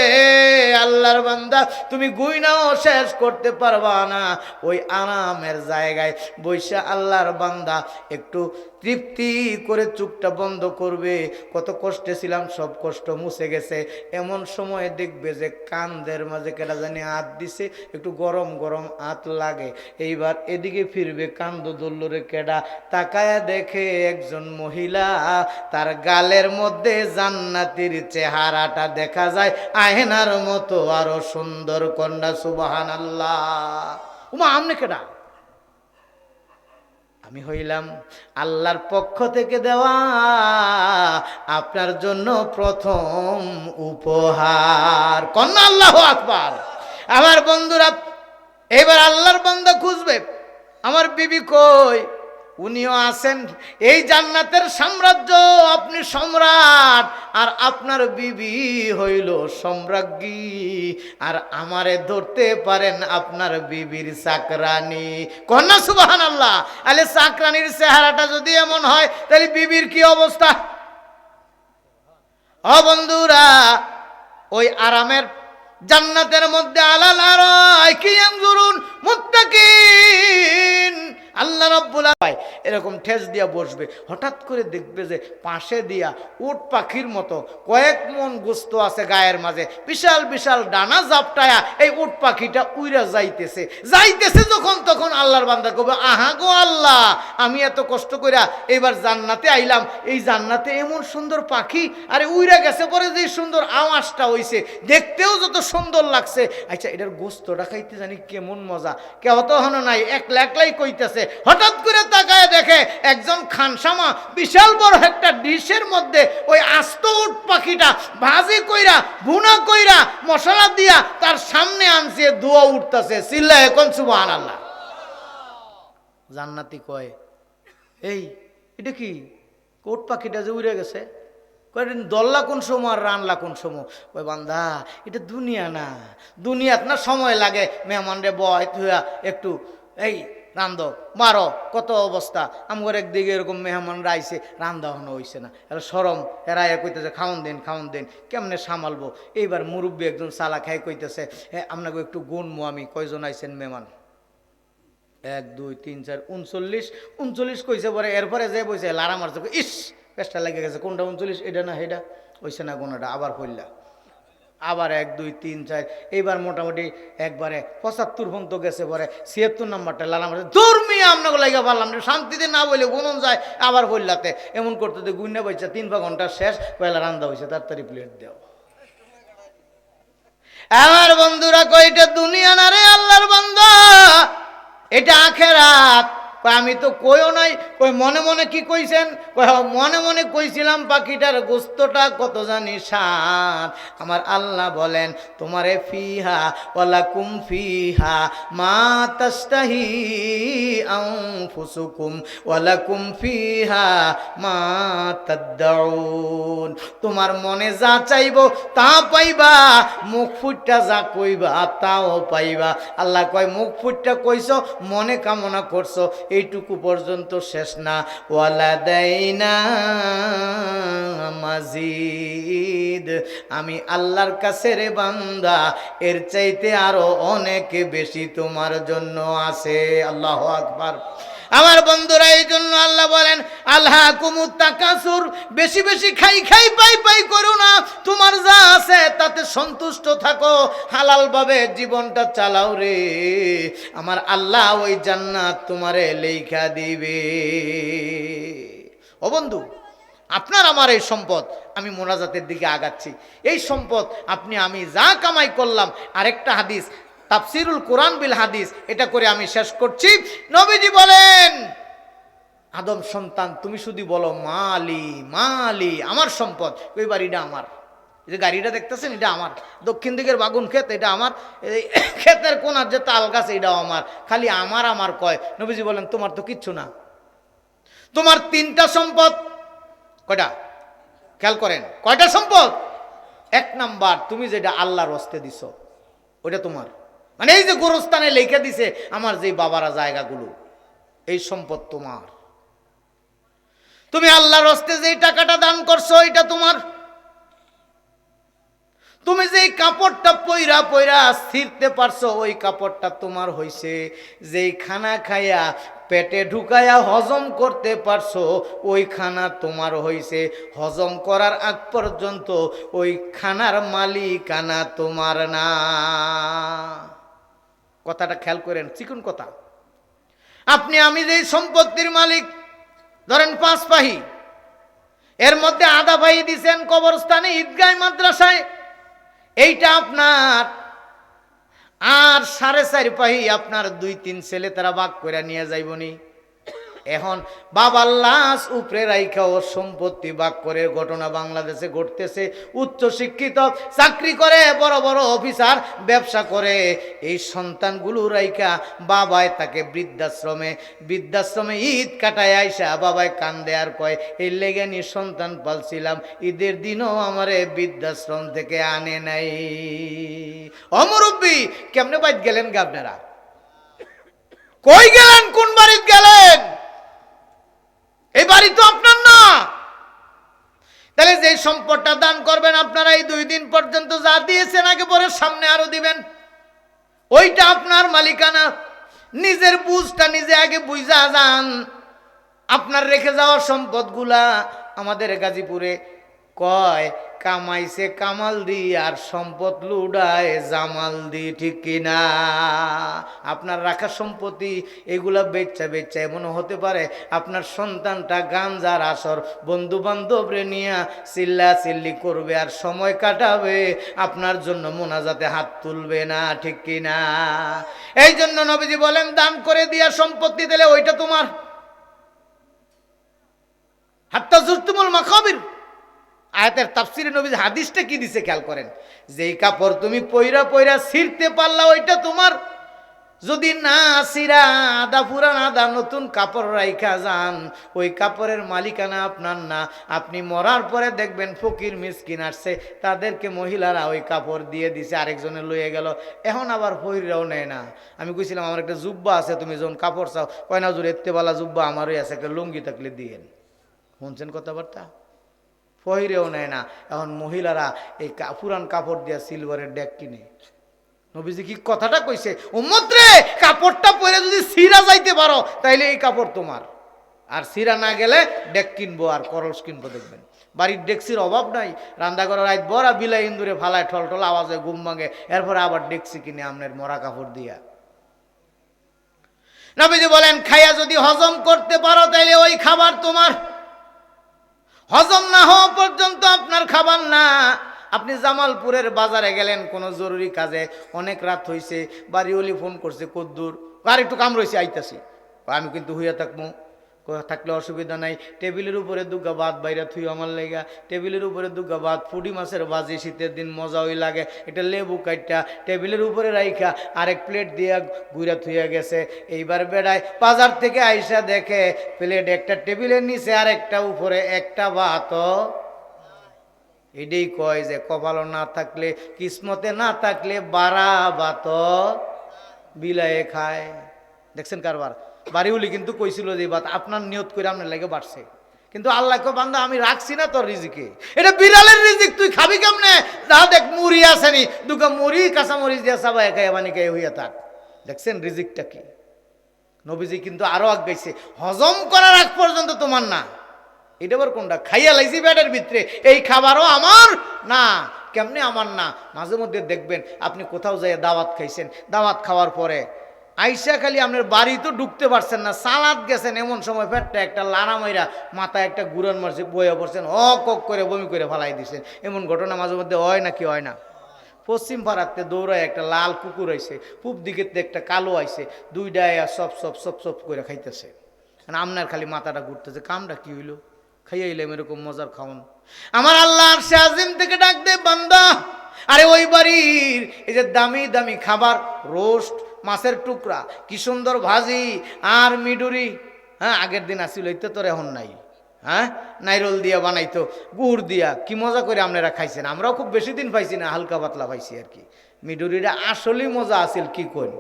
আল্লাহর বান্দা, তুমি গুইনাও শেষ করতে পারবা না। ওই আরামের জায়গায় বৈশা আল্লাহর বান্দা একটু তৃপ্তি করে চোখটা বন্ধ করবে। কত কষ্টে ছিলাম, সব কষ্ট মুছে গেছে। এমন সময় দেখবে যে কানদের মাঝে কেটা জানি হাত দিছে, একটু গরম গরম হাত লাগে। এইবার এদিকে ফিরবে, কান্দ দল্লরে কেডা, তাকায়া দেখে একজন মহিলা, তার গালের মধ্যে জান্নাতির চেহারাটা দেখা যায় আয়নার মতো, আরো সুন্দর কন্যা। সুবহানাল্লাহ। উমা আমনে কেডা? আমি হইলাম আল্লাহর পক্ষ থেকে দেওয়া আপনার জন্য প্রথম উপহার। কন্যা আল্লাহু আকবার। আমার বন্ধুরা, এবার আল্লাহর বান্দা খুঁজবে আমার বিবি কই, উনিও আছেন এই জান্নাতের সাম্রাজ্য, আপনি সম্রাট আর আপনার বিবি হইল সম্রাজ্ঞী, আর আমারে ধরতে পারেন আপনার বিবির চাকরানি। কন্যা সুবহানাল্লাহ। আলে চাকরানির চেহারাটা যদি এমন হয় তাহলে বিবির কি অবস্থা? ও বন্ধুরা, ওই আরামের জান্নাতের মধ্যে আলাল আরাইকি ইয়ানজুরুন মুত্তাকিন, আল্লাহ রাব্বুল আলামিন এরকম ঠেস দিয়া বসবে। হঠাৎ করে দেখবে যে পাশে দিয়া উট পাখির মতো কয়েক মন গোস্ত আছে গায়ের মাঝে, বিশাল বিশাল ডানা জাপটায়া এই উট পাখিটা উইরা যাইতেছে। যখন তখন আল্লাহর বান্দা কবে, আহা গো আল্লাহ, আমি এত কষ্ট কইরা এবার জান্নাতে আইলাম, এই জান্নাতে এমন সুন্দর পাখি, আরে উইরা গেছে পরে যে সুন্দর আওয়াজটা হইছে, দেখতেও যত সুন্দর লাগছে। আচ্ছা, এটার গোস্তটা খাইতে জানি কেমন মজা। কেউ তো হনো নাই, একলাই কইতেছে। হঠাৎ করে তাকায় দেখে একজন খানসামা বিশাল বড় একটা ডিশের মধ্যে ওই আস্ত উট পাখিটা ভাজি কইরা ভুনা কইরা মশলা দিয়া তার সামনে আনছে, ধোয়া উঠতেছে। চিল্লা এখন সুবহানাল্লাহ। জান্নাতি কয়, এই এটা কি? উট পাখিটা যে উড়ে গেছে, দল্লা কোন সময় আর রানলা কোন সময়? ওই বান্দা, এটা দুনিয়া না, দুনিয়াত না সময় লাগে মেহমানরে বয় থুয়া একটু এই রান্ধ মারো, কত অবস্থা। আমার একদিকে এরকম মেহমানরা আইসে, রান্ধা হনো হইছে না, এরা সরম, এরা কইতেছে খাওন দিন, কেমনে সামালবো। এইবার মুরব্বী একজন সালা খাই কইতেছে, হ্যাঁ আপনাকে একটু গুনমো আমি, কয়জন আইসেন মেহমান? 1 2 3 4 39 কইছে। পরে এরপরে যে বইছে লারা মারছে, ইস পেশটা লেগে গেছে, কোনটা 39, এটা না হেটা, হইছে না কোনটা, আবার হইলা, আবার 1 2 3 4, এইবার মোটামুটি একবারে 75 পর্যন্ত গেছে। পরে 76 নাম্বারটা লালা মারছে, ধর্মী আপনাকে লাগা পারলাম না, শান্তিতে না বলে গুনন যায়, আবার হইলাতে এমন করতে গুন্না বইছে 3 ঘন্টা শেষ, পয়লা রান্দা হয়েছে, তাড়াতাড়ি প্লেট দেও। আমার বন্ধুরা কই, এটা দুনিয়া না রে আল্লাহর বান্দা, এটা আখেরাত। আমি তো কইও নাই, কই মনে মনে কি কইছেন? কই মনে মনে কইছিলাম পাখিটার গোস্তটা কত জানি স্বাদ। আমার আল্লাহ বলেন, তোমারে ফিহা ওয়ালাকুম ফিহা মা তাশতাহি আনফুসুকুম ওয়ালাকুম ফিহা মা তাদউন। তোমার মনে যা চাইবো তা পাইবা, মুখ ফুটটা যা কইবা তাও পাইবা। আল্লাহ কয়, মুখ ফুটটা কইছো, মনে কামনা করছো, এইটুকু পর্যন্ত শেষ না, ওয়ালাদাইনা মাজিদ। আমি আল্লাহর কাছে রে বান্দা, এর চাইতে আরো অনেক বেশি তোমার জন্য আছে। আল্লাহু আকবার। আমার বন্ধুরা, এই জন্য আল্লাহ বলেন, আলহাকুমুত তাকাসুর, বেশি বেশি খাই পাই করো না, তোমার যা আছে তাতে সন্তুষ্ট থাকো, হালাল ভাবে জীবনটা চালাও রে, আমার আল্লাহ ওই জান্নাত তোমারে লেখা দিবে। ও বন্ধু, আপনার আমার এই সম্পদ, আমি মোনাজাতের দিকে আগাচ্ছি, এই সম্পদ আপনি আমি যা কামাই করলাম, আরেকটা হাদিস তাফসিরুল কোরআন বিল হাদিস, এটা করে আমি শেষ করছি। নবীজি বলেন, আদম সন্তান তুমি শুধু বলো মালি মালি, আমার সম্পদ। ওই বাড়িটা আমার, এই যে গাড়িটা দেখতেছেন এটা আমার, দক্ষিণ দিকের বাগুন ক্ষেত এটা আমার, এই ক্ষেতের কোনার যে তাল গাছ এটাও আমার, খালি আমার কয়। নবীজি বলেন, তোমার তো কিচ্ছু না, তোমার 3টা সম্পদ। কয়টা? খেয়াল করেন, কয়টা সম্পদ? 1 নাম্বার, তুমি যেটা আল্লাহর হস্তে দিছো ওটা তোমার। মানে এই যে গোরস্থানে লিখে দিছে আমার যে বাবারা জায়গাগুলো, এই সম্পদ তোমার। তুমি আল্লাহর হস্তে যেই টাকাটা দান করছো এটা তোমার। তুমি যেই কাপড়টা পইরা পইরা ছিঁড়তে পারছো ওই কাপড়টা তোমার হইছে। যেই খানা খাইয়া পেটে ঢুকায়া হজম করতে পারছো ওই খানা তোমার হইছে। হজম করার আগ পর্যন্ত ওই খানার মালিকানা তোমার না। কথাটা খেয়াল করেন, চিকুন কথা। আপনি আমি যেই সম্পত্তির মালিক, ধরেন 5 পাহি, এর মধ্যে আধা পাহি দিছেন কবরস্থানে, ঈদগাহ, মাদ্রাসায়, এইটা আপনার। আর 4.5 পাহি আপনার 2-3 ছেলে তারা ভাগ করে নিয়ে যাইবনি। এখন বাবার লাশ উপরে রাইখা ও সম্পত্তি ভাগ করে ঘটনা বাংলাদেশে ঘটতেছে। উচ্চ শিক্ষিত, চাকরি করে, বড় বড় অফিসার, ব্যবসা করে, এই সন্তানগুলো রাইখা বাবায় তাকে বৃদ্ধাশ্রমে ঈদ কাটায় আইসা বাবায় কান্দে আর কয় এই লেগেনি সন্তান পালছিলাম, ঈদের দিনও আমারে বৃদ্ধাশ্রম থেকে আনে নাই। অমুরব্বী কেমনে বাইত গেলেন গা আপনারা? কই গেলেন? কোন বাড়িতে গেলেন? এই বাড়ি তো আপনার না। তাহলে যে সম্পদটা দান করবেন আপনারা এই 2 দিন পর্যন্ত যা দিয়েছেন আগে পরে সামনে আরো দিবেন, ওইটা আপনার মালিকানা। নিজের বুঝটা নিজে আগে বুঝা যান। আপনার রেখে যাওয়া সম্পদগুলা আমাদের গাজীপুরে কয় কামাইছে কামাল দি আর সম্পদ লুডায় জামাল দি, ঠিক কিনা? আপনার রাখা সম্পত্তি এগুলা বেচা এমন হতে পারে আপনার সন্তানটা গাঞ্জার আসর বন্ধু বান্ধবরে নিয়ে চিল্লি করবে আর সময় কাটাবে, আপনার জন্য মোনাজাতে হাত তুলবে না, ঠিক কিনা? এই জন্য নবীজি বলেন দান করে দিয়া সম্পত্তি দিলে ওইটা তোমার। হাত্তা জুরতুমুল মাকাবির আয়াতের তাফসিরে নবীজি হাদিসটা কি দিছে খেয়াল করেন। যেই কাপড় তুমি পয়রা পয়রা ছিঁড়তে পারলা ওইটা তোমার। যদি না ছিঁড়া আদা পুরান আদা নতুন কাপড় রাইখা যান ওই কাপড়ের মালিকানা আপনার না। আপনি মরার পরে দেখবেন ফকির মিসকিন আসছে, তাদেরকে মহিলারা ওই কাপড় দিয়ে দিছে, আরেকজনে লইয়ে গেল। এখন আবার ফহিরাও নেয় না। আমি কইছিলাম আমার একটা জুব্বা আছে, তুমি যখন কাপড় চাও কয় না জোর এত্তেবালা জুব্বা আমারই আছে, একটা লুঙ্গি থাকলে দিয়েন। শুনছেন কথাবার্তা? ফহিরেও নেয় না। এখন মহিলারা এই পুরান কাপড় দিয়া সিলভারের ডেক কিনে। নবীজি কি কথাটা কইছে, উম্মত রে কাপড়টা পরে যদি ছিঁড়া যাইতে পারো তাইলে এই কাপড় তোমার, আর ছিঁড়া না গেলে ডেক কিনবো আর করলস কিনবো। দেখবেন বাড়ির ডেক্সির অভাব নাই, রান্না করার রাত বড়া বিলাই ইন্দুরে ফালায় ঠল আওয়াজে ঘুম ভাঙে, এরপরে আবার ডেক্সি কিনে আমনের মরা কাপড় দিয়া। নবীজি বলেন খাইয়া যদি হজম করতে পারো তাইলে ওই খাবার তোমার। হজম না হওয়া পর্যন্ত আপনার খাবার না। আপনি জামালপুরের বাজারে গেলেন কোনো জরুরি কাজে, অনেক রাত হয়েছে, বাড়িওয়ালি ফোন করছে কদ্দুর, আর একটু কাম রয়েছে আইতাছি, আমি কিন্তু হইয়া থাকবো, থাকলে অসুবিধা নাই। টেবিলের উপরে দুগা ভাত বাইরা থুই আমার লেগা, টেবিলের উপরে দুগা ভাত, ফুটি মাছের বাজি, শীতের দিন মজা ওই লাগে, এটা লেবু কাইটা টেবিলের উপরে রাইখা আরেক প্লেট দিয়া ঘুরা থুইয়া গেছে। এইবার বেড়ায় বাজার থেকে আইসা দেখে প্লেট একটা টেবিলের নিচে আর একটা উপরে, একটা ভাত। এটাই কয় যে কপালও না থাকলে, কিসমতে না থাকলে বাড়া ভাত বিলায়ে খায়। দেখছেন কারবার? বাড়িউলি কিন্তু কইছিল যে বাত আপনার নিয়ত করে আপনার লাগে বাড়ছে, কিন্তু আল্লাহ কো বান্দা আমি রাখছি না তোর রিজিকে, এটা বিড়ালের রিজিক, তুই খাবি কেমনে? যা দেখ মুড়ি আসেনি, দুগা মুড়ি কাঁচা মরিচ দিয়া সাবাই খাই বানি খাই হইয়া থাক। দেখছেন রিজিকটা কি? নবীজি কিন্তু আরো আগাইছে, হজম করার আগ পর্যন্ত তোমার না। এটা আবার কোনটা? খাইয়া লাইছি পেটের ভিতরে, এই খাবারও আমার না। কেমনে আমার না? মাঝে মধ্যে দেখবেন আপনি কোথাও যাই দাওয়াত খাইছেন, দাওয়াত খাওয়ার পরে আইসা খালি আপনার বাড়ি তো ঢুকতে পারছেন না, সালাদ গেছেন, এমন সময় পেটটা একটা লাড়া মাইরা মাথায় একটা গুড়ান মারছে, বইয়া পড়ছেন, কক করে বমি করে ফালাই দিচ্ছেন। এমন ঘটনা মাঝে মধ্যে হয় না কি হয় না? পশ্চিম পাড়াতে দৌড়ায় একটা লাল কুকুর আইছে, পূব দিকে একটা কালো আইছে, দুইটায় সব সব সব সব করে খাইতেছে। আপনার খালি মাথাটা ঘুরতেছে, কামটা কি হইলো? খাইয়াইলাম এরকম মজার খাওন। আমার আল্লাহ আরশে আজিম থেকে ডাক দে, বান্দা আরে ওই বাড়ির এই যে দামি দামি খাবার, রোস্ট, মাছের টুকরা, কি সুন্দর ভাজি আর মিডুরি, হ্যাঁ আগের দিন আসিল, এইতে তোর এখন নাই, হ্যাঁ, নাইরল দিয়া বানাইতো, গুড় দিয়া, কি মজা করে আপনারা খাইছেন। আমরাও খুব বেশি দিন পাইছি না, হালকা পাতলা পাইছি আর কি। মিডুরিটা আসলেই মজা আছিল, কি করেন।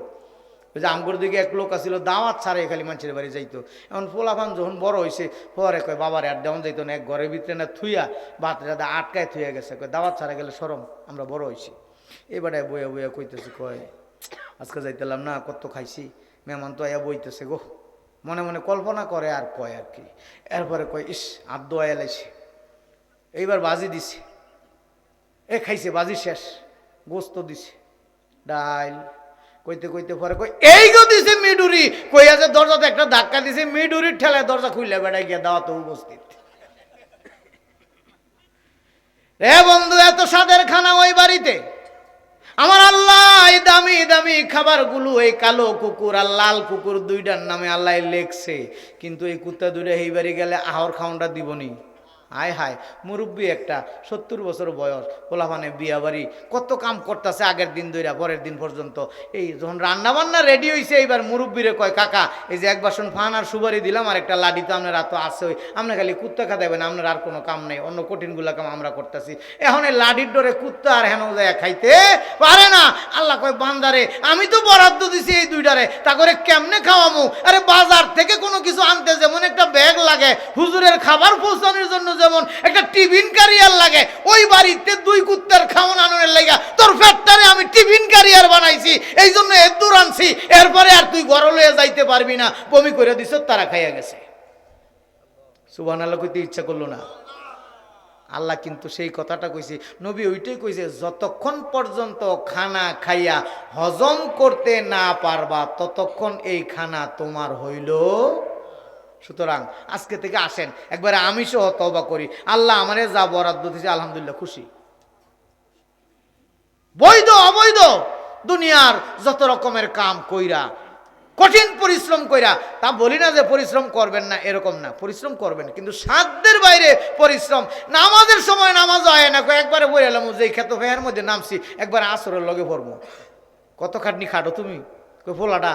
ওই যে আমগর দিকে এক লোক আসছিল, দাওয়াত ছাড়াই খালি মানুষের বাড়ি যাইতো। এখন পোলাপান যখন বড় হয়েছে, পরে কয় বাবার আর দেওয়ান যাইতো না, এক ঘরের ভিতরে না থুইয়া বাতটা আটকায় থুইয়া গেছে, কয় দাওয়াত ছাড়া গেলে সরম, আমরা বড় হয়েছি। এবারে বইয়া বইয়া কইতেছে, কয় আজকে যাইতেলাম না, কত খাইছি, মেহমান তো আয়া বইতেছে গো, মনে মনে কল্পনা করে আর কয় আর কি। এরপরে কয় ইস আদ্য আয়া লাইছে, এইবার বাজি দিছে, এ খাইছে, বাজি শেষ, গোস্ত দিছে, ডাইল, কইতে কইতে পরে কই এই গো দিছে মিডুরি, কই আছে দরজাতে একটা ধাক্কা দিছে, মিডুরির ঠেলায় দরজা খুললে বেড়াই গিয়া দাওয়াতে উপস্থিত। রে বন্ধু, এত স্বাদের খানা ওই বাড়িতে। আমার আল্লাহ এই দামি দামি খাবারগুলো এই কালো কুকুর আর লাল কুকুর দুইটার নামে আল্লাহ লেখছে, কিন্তু এই কুত্তা দুইটা এই বাড়ি গেলে আহর খাওয়ানটা দিবনি। হায় হায়, মুরব্বী একটা 70 বছর বয়স, পোলাপানে বিয়া বাড়ি, কত কাম করতেছে আগের দিন ধইরা পরের দিন পর্যন্ত। এই যখন রান্না বান্না রেডি হয়েছে, এইবার মুরব্বীরে কয় কাকা এই যে এক বাসন ফান আর সুবারি দিলাম আর একটা লাডি তো আপনার তো আছে, আপনার খালি কুত্তা খাইবেন, আপনার আর কোনো কাম নেই, অন্য কঠিনগুলা কাম আমরা করতেছি। এখন এই লাডির ডরে কুত্তা আর হেন যায় খাইতে পারে না। আল্লাহ কয় বান্দারে আমি তো বরাদ্দ দিছি এই দুইটারে, তা করে কেমনে খাওয়ামু? আরে বাজার থেকে কোনো কিছু আনতে যেমন একটা ব্যাগ লাগে, হুজুরের খাবার পৌঁছানোর জন্য যেমন একটা টিফিন ক্যারিয়ার লাগে, ওই বাড়িতে দুই কুত্তার খাওয়ান আনোর লাগা তোর ফ্যাক্টরে আমি টিফিন ক্যারিয়ার বানাইছি, এই জন্য এত দূর আনছি, এরপরে আর তুই ঘরে লইয়া যাইতে পারবি না, বমি করে দিছ, তারা খাইয়া গেছে। সুবহানাল্লাহ কইতে ইচ্ছা করলো না। আল্লাহ কিন্তু সেই কথাটা কইছে, নবী ওইটাই কইছে, যতক্ষণ পর্যন্ত খানা খাইয়া হজম করতে না পারবা ততক্ষণ এই খানা তোমার হইল। সুতরাং আজকে থেকে আসেন একবারে আমি সহ তওবা করি, আল্লাহ আমারে যা বরাদ্দ দিয়েছে আলহামদুলিল্লাহ খুশি। বৈধ অবৈধ দুনিয়ার যত রকমের কাম কইরা, কঠিন পরিশ্রম কইরা, তা বলি না যে পরিশ্রম করবেন না, এরকম না, পরিশ্রম করবেন, কিন্তু সাধ্যের বাইরে পরিশ্রম। নামাজের সময় নামাজ হয় না, একবারে বই এলাম যে ক্ষেত ফেয়ার মধ্যে নামছি, একবার আসরের লগে পড়বো, কত খাটনি খাটো তুমি, ফোলাটা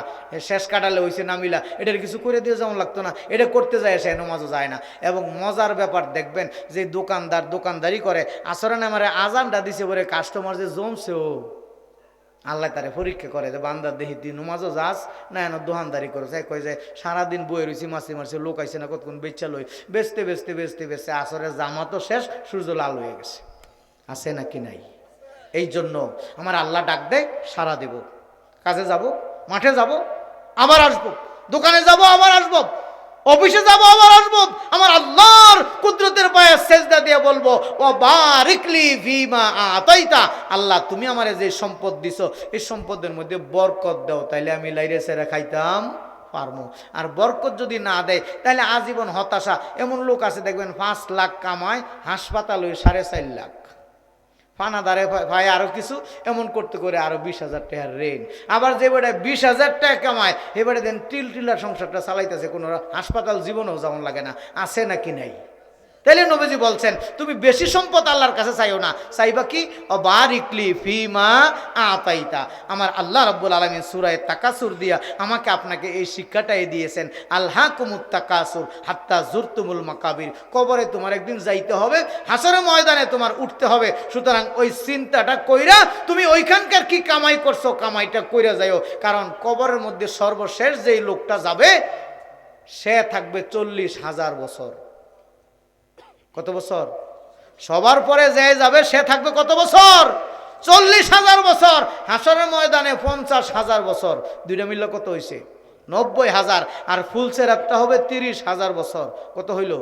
শেষ কাটালে হয়েছে নামিলা, এটার কিছু করে দিয়ে যেমন লাগতো না, এটা করতে যায় সে নামাজও যায় না। এবং মজার ব্যাপার দেখবেন যে দোকানদার দোকানদারি করে, আসরে নামারে আজানটা দিছে বলে কাস্টমার যে জমছে, ও আল্লাহ তারে পরীক্ষা করে যে বান্দার দেখি তুই নমাজও যাস না, এন দোকানদারি করে চাই, কয় যে সারাদিন বয়ে রয়েছি মাসি মারছে, লোক আইসে না, কতক্ষণ বেচা লই, বেচতে বেচতে বেচতে বেচতে আসরের জামা তো শেষ, সূর্য লাল হয়ে গেছে। আছে নাকি নাই? এই জন্য আমার আল্লাহ ডাক দেয়, সারা দেব, কাজে যাব, মাঠে যাব, আবার আসবো, দোকানে যাব, আবার আসবো, অফিসে যাব, আবার আসবো, আমার আল্লাহর কুদরতের পায়ে সেজদা দিয়ে বলবো ও বারিকলি ফিমা আতাইতা, আল্লাহ তুমি আমারে যে সম্পদ দিছো এই সম্পদের মধ্যে বরকত দাও, তাইলে আমি লাইরে সেরা খাইতাম পারবো। আর বরকত যদি না দেয় তাহলে আজীবন হতাশা। এমন লোক আছে দেখবেন 5 লাখ কামায়, হাসপাতাল ওই 4.5 লাখ, ফানাদারে ভাই আরো কিছু, এমন করতে করে আরো 20,000 টাকার ঋণ। আবার যে বেটা 20,000 টাকা কামায়, এবারে দেন টিলটিলার সংসারটা চালাইতেছে, কোনো হাসপাতাল জীবনেও যেমন লাগে না। আছে নাকি নাই? তাইলে নবীজি বলছেন তুমি বেশি সম্পদ আল্লাহর কাছে চাইও না, চাইবা কি বারিকলি ফিমা আতাইতা। আমার আল্লাহ রাব্বুল আলামিন সূরা তাকাসুর দিয়া আমাকে আপনাকে এই শিক্ষাটাই দিয়েছেন, আলহাকুমুত তাকাসুর হাত্তা জুরতুমুল মাকাবির। কবরে তোমার একদিন যাইতে হবে, হাসরের ময়দানে তোমার উঠতে হবে। সুতরাং ওই চিন্তাটা কইরা তুমি ওইখানকার কি কামাই করছো কামাইটা কইরা যাইও, কারণ কবরের মধ্যে সর্বশেষ যেই লোকটা যাবে সে থাকবে 40,000 বছর। কত বছর? সবার পরে যে যাবে সে থাকবে কত বছর? 40,000 বছর। হাসরের ময়দানে 50,000 বছর, দুইটা মিললে কত হয়েছে? 90,000। আর ফুলসেরাতটা হবে 30,000 বছর। কত হইল?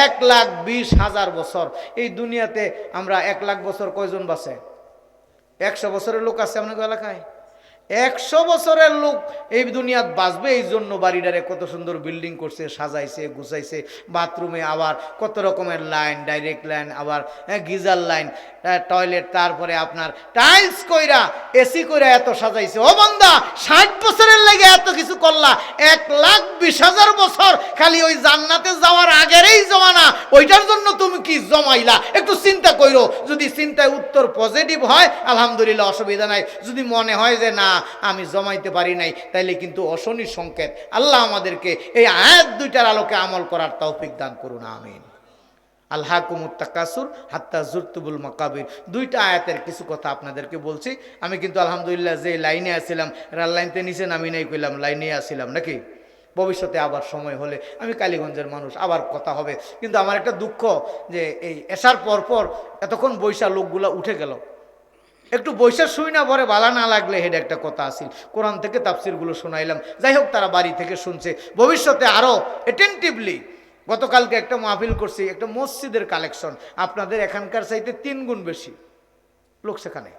1,20,000 বছর। এই দুনিয়াতে আমরা 1 লাখ বছর কয়জন বাঁচে? 100 বছরের লোক আছে আপনাদের এলাকায়? 100 বছরের লোক এই দুনিয়াত বাঁচবে, এই জন্য বাড়িটারে কত সুন্দর বিল্ডিং করছে, সাজাইছে, গুছাইছে, বাথরুমে আবার কত রকমের লাইন, ডাইরেক্ট লাইন, আবার গিজার লাইন, টয়লেট, তারপরে আপনার টাইলস কইরা, এসি কইরা এত সাজাইছে। ও বান্দা, 60 বছরের লেগে এত কিছু করলা, 1,20,000 বছর খালি ওই জান্নাতে যাওয়ার আগেরই জমানা, ওইটার জন্য তুমি কি জমাইলা? একটু চিন্তা করো। যদি চিন্তায় উত্তর পজিটিভ হয় আলহামদুলিল্লাহ, অসুবিধা নাই। যদি মনে হয় যে না আমি জমাইতে পারি নাই, তাইলে কিন্তু অশনির সংকেত। আল্লাহ আমাদেরকে এই আয়াত দুইটার আলোকে আমল করার তৌফিক দান করুন, আমিন। আলহাকুমুত তাকাসুর হাত্তা জুরতুবুল মাকাবির, দুইটা আয়াতের কিছু কথা আপনাদেরকে বলছি। আমি কিন্তু আলহামদুলিল্লাহ যে লাইনে আসছিলাম, রেল লাইনতে নিচে নামি নাই কইলাম, লাইনে আসছিলাম নাকি। ভবিষ্যতে আবার সময় হলে, আমি কালীগঞ্জের মানুষ, আবার কথা হবে। কিন্তু আমার একটা দুঃখ যে এই এসার পর এতক্ষণ বৈশা লোকগুলা উঠে গেল। একটু বৈশা শুই না, পরে বালা না লাগলে হেড একটা কথা আসিল। কোরআন থেকে তাফসিরগুলো শোনাইলাম। যাই হোক, তারা বাড়ি থেকে শুনছে। ভবিষ্যতে আরও অ্যাটেন্টিভলি, গতকালকে একটা মাহফিল করছি, একটা মসজিদের কালেকশন আপনাদের এখানকার চাইতে 3 গুণ বেশি লোক সেখানে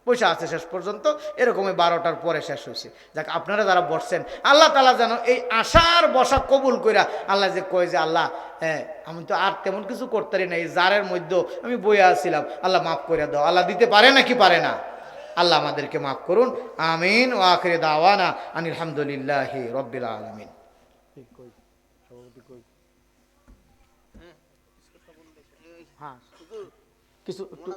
পয়সা আছে শেষ পর্যন্ত। এরকমই 12টার পরে শেষ হয়েছে। যাক, আপনারা যারা বসছেন, আল্লাহ তাআলা যেন এই আশার বসা কবুল কইরা, আল্লাহ যে কয় যে আল্লাহ হ্যাঁ আমি তো আর তেমন কিছু করতে পারি না, এই জারের মধ্যে আমি বইয়া আসছিলাম, আল্লাহ মাফ করে দাও। আল্লাহ দিতে পারে নাকি পারে না? আল্লাহ আমাদেরকে মাফ করুন, আমিন। ওয়া আখিরু দাওয়ানা আনিল হামদুলিল্লাহি রাব্বিল আলামিন। হ্যাঁ, কিছু একটু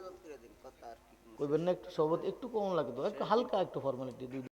কইবেন না, একটু সবত একটু কম লাগে তো, একটু হালকা একটু ফর্মালিটি